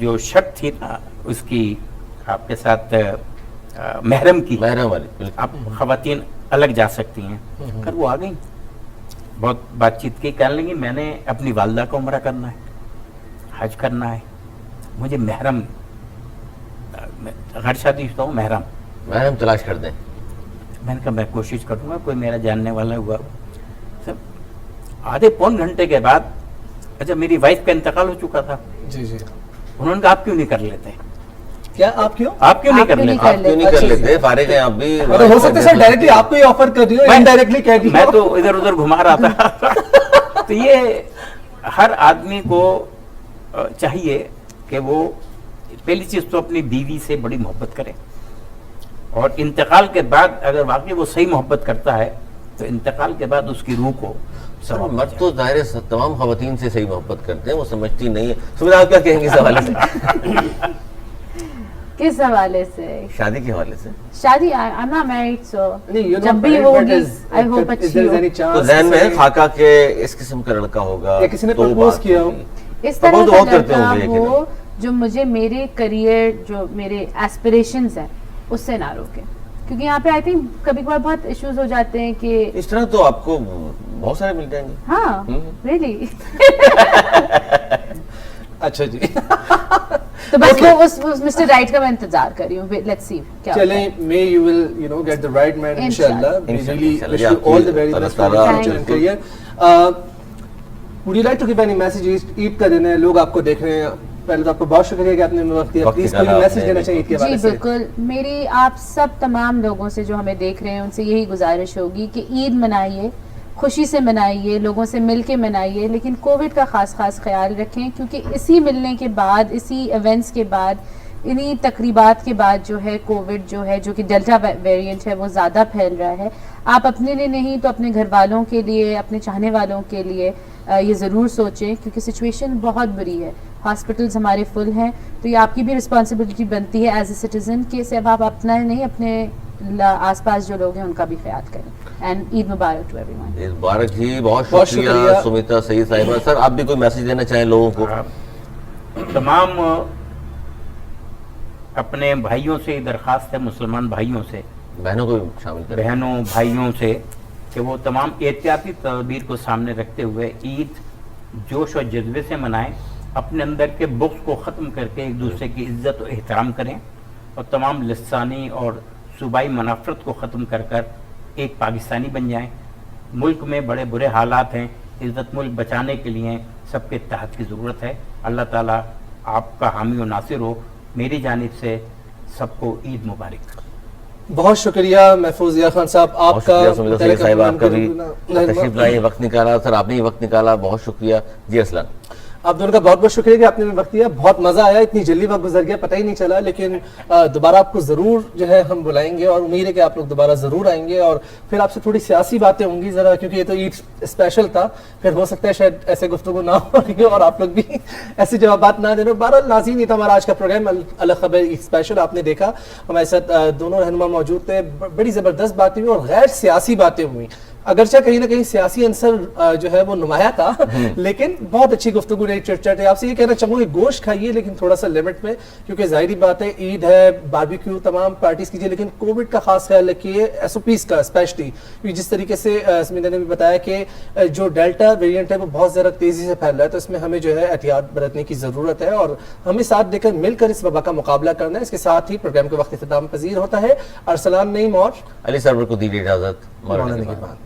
جو شرط تھی نا اس کی آپ کے ساتھ محرم کی, محرم والی, آپ خواتین الگ جا سکتی ہیں. کر وہ آ گئی, بہت بات چیت کی, کہنے لگی میں نے اپنی والدہ کا عمرہ کرنا ہے, حج کرنا ہے, مجھے محرم, غیر شادی شدہ ہوں, محرم تلاش کر دیں. मैंने कहा मैं कोशिश करूँगा, कोई मेरा जानने वाला हुआ। सब आधे पौन घंटे के बाद, अच्छा मेरी वाइफ का इंतकाल हो चुका था, जी जी। उन्होंने कहा आप क्यों नहीं कर लेते, क्या आप क्यों? आप क्यों नहीं आप कर क्यों नहीं लेते? आप क्यों नहीं कर अच्छा, लेते? फारिग हैं आप भी। मतलब हो सकता है सर डायरेक्टली आपको ही ऑफर कर रही हो, इनडायरेक्टली कह रही हो। मैं तो इधर उधर घुमा रहा था। तो ये हर आदमी को चाहिए कि वो पहली चीज तो अपनी बीवी से बड़ी मोहब्बत करे, और इंतकाल के बाद अगर वाकई वो सही मोहब्बत करता है तो इंतकाल के बाद उसकी रूह को सर मर्द तो जाहिर है तमाम खवातीन से सही मोहब्बत करते हैं, वो समझती नहीं है। सुमिता आप क्या कहेंगे इस हवाले से? किस हवाले से? शादी के हवाले से। शादी, आई एम नॉट मैरिड, सो नहीं, you're जब not भी married, but होगी आई होप if अच्छी there is हो। any chance तो जहन में है से- खाका के इस किस्म का लड़का होगा, या किसी ने तो propose बात किया हो। होगी। इस तरह Propose का बहुत करते लड़का होंगे लेकिन। हो जो मुझे मेरे करियर, जो मेरे एस्पिरेशंस हैं उससे ना रोके, क्योंकि यहाँ पे आई थिंक कभी कभार बहुत इश्यूज हो जाते हैं कि इस तरह तो आपको बहुत सारे मिल जाएंगे। हाँ रियली। अच्छा जी। तो बस वो उस मिस्टर राइट का मैं इंतजार कर रही हूँ, लेट्स सी क्या होता है। चलें, may you will get the right man inshallah. We Inshallah. really Inshallah. wish you all the very best for Allah your Ta'ala future and बिल्कुल। career. Would you like to give any messages? Eid का दिन है, लोग आपको देख रहे हैं, पहले तो आपको बहुत शुक्रिया कि आपने हमें वक्त दिया। वक्त प्लीज कोई निकाला मैसेज आपने, देना चाहिए ईद के जी हवाले से। बिल्कुल, मेरी आप सब तमाम लोगों से जो हमें देख रहे हैं उनसे यही गुजारिश होगी कि ईद मनाइए, खुशी से मनाइए, लोगों से मिल के मनाइए, लेकिन कोविड का खास ख्याल रखें, क्योंकि इसी मिलने के बाद, इसी इवेंट्स के बाद, इन्हीं तकरीबात के बाद जो है कोविड जो है, जो कि डेल्टा वेरिएंट है, वो ज़्यादा फैल रहा है। आप अपने लिए नहीं तो अपने घर वालों के लिए, अपने चाहने वालों के लिए ये ज़रूर सोचें, क्योंकि सिचुएशन बहुत बुरी है, हॉस्पिटल्स हमारे फुल हैं, तो ये आपकी भी रिस्पॉन्सिबिलिटी बनती है एज ए सिटीज़न कि सिर्फ आप अपना नहीं, अपने आसपास जो लोग हैं उनका भी ख्याल करें। And Eid Mubarak to everyone. Eid मुबारक जी, बहुत बहुत शुक्रिया शुक्रिया। सुमिता सईद साहिबा। सर आप भी कोई मैसेज देना चाहें लोगों को? तमाम अपने भाइयों से दरख्वास्त है, मुसलमान भाइयों से, बहनों को भी शामिल करें। बहनों भाइयों से, कि वो तमाम एहतियाती तदबीर को सामने रखते हुए ईद जोश और जज्बे से मनाएं, अपने अंदर के बुग़्ज़ को ख़त्म करके एक दूसरे की इज़्ज़त और एहतराम करें, और तमाम लिसानी और सूबाई मुनाफरत को ख़त्म कर कर एक पाकिस्तानी बन जाएं। मुल्क में बड़े बुरे हालात हैं, इज़्ज़त मुल्क बचाने के लिए सबके इत्तेहाद की ज़रूरत है। अल्लाह ताला आपका हामी और नासिर हो। मेरी जानिब से सबको ईद मुबारक। बहुत शुक्रिया महफूज यार खान साहब, बहुत आपका शुक्रिया सुमिता सईद साहिबा, आपका भी नहीं, तशरीफ लाए, वक्त निकाला। सर आपने भी वक्त निकाला, बहुत शुक्रिया जी। असलन आप दोनों का बहुत बहुत शुक्रिया कि आपने हमें वक्त दिया, बहुत मजा आया, इतनी जल्दी वक्त गुजर गया पता ही नहीं चला, लेकिन दोबारा आपको जरूर जो है हम बुलाएंगे, और उम्मीद है कि आप लोग दोबारा जरूर आएंगे, और फिर आपसे थोड़ी सियासी बातें होंगी जरा, क्योंकि ये तो ईद स्पेशल था, फिर हो सकता है शायद ऐसे गुफ्तगू ना हो रही हो और आप लोग भी ऐसे जवाब ना देना। बहरहाल नाज़रीन, ये था हमारा आज का प्रोग्राम अल खबर ईद स्पेशल। आपने देखा हमारे साथ दोनों रहनुमा मौजूद थे, बड़ी जबरदस्त बातें हुई और गैर सियासी बातें हुई, अगरचे कहीं ना कहीं सियासी अंसर जो है वो नुमाया था, लेकिन बहुत अच्छी गुफ्तगू रही, चर्चा थी। आपसे ये कहना चाहूंगा गोश्त खाइए लेकिन थोड़ा सा लिमिट में, क्योंकि जाहिर बात है ईद है, बारबेक्यू तमाम पार्टीज कीजिए, लेकिन कोविड का खास ख्याल रखिए, एसओपीज का स्पेशली, क्योंकि जिस तरीके से स्मिता ने भी बताया कि जो डेल्टा वेरिएंट है वो बहुत ज़्यादा तेजी से फैल रहा है, तो इसमें हमें जो है एहतियात बरतने की ज़रूरत है, और हमें साथ देकर मिलकर इस वबा का मुकाबला करना है। इसके साथ ही प्रोग्राम के वक्त इख्तिताम पजीर होता है। अरसलान नईम और अली सरवर को दीजिए इजाजत। मौलाना निगहबान।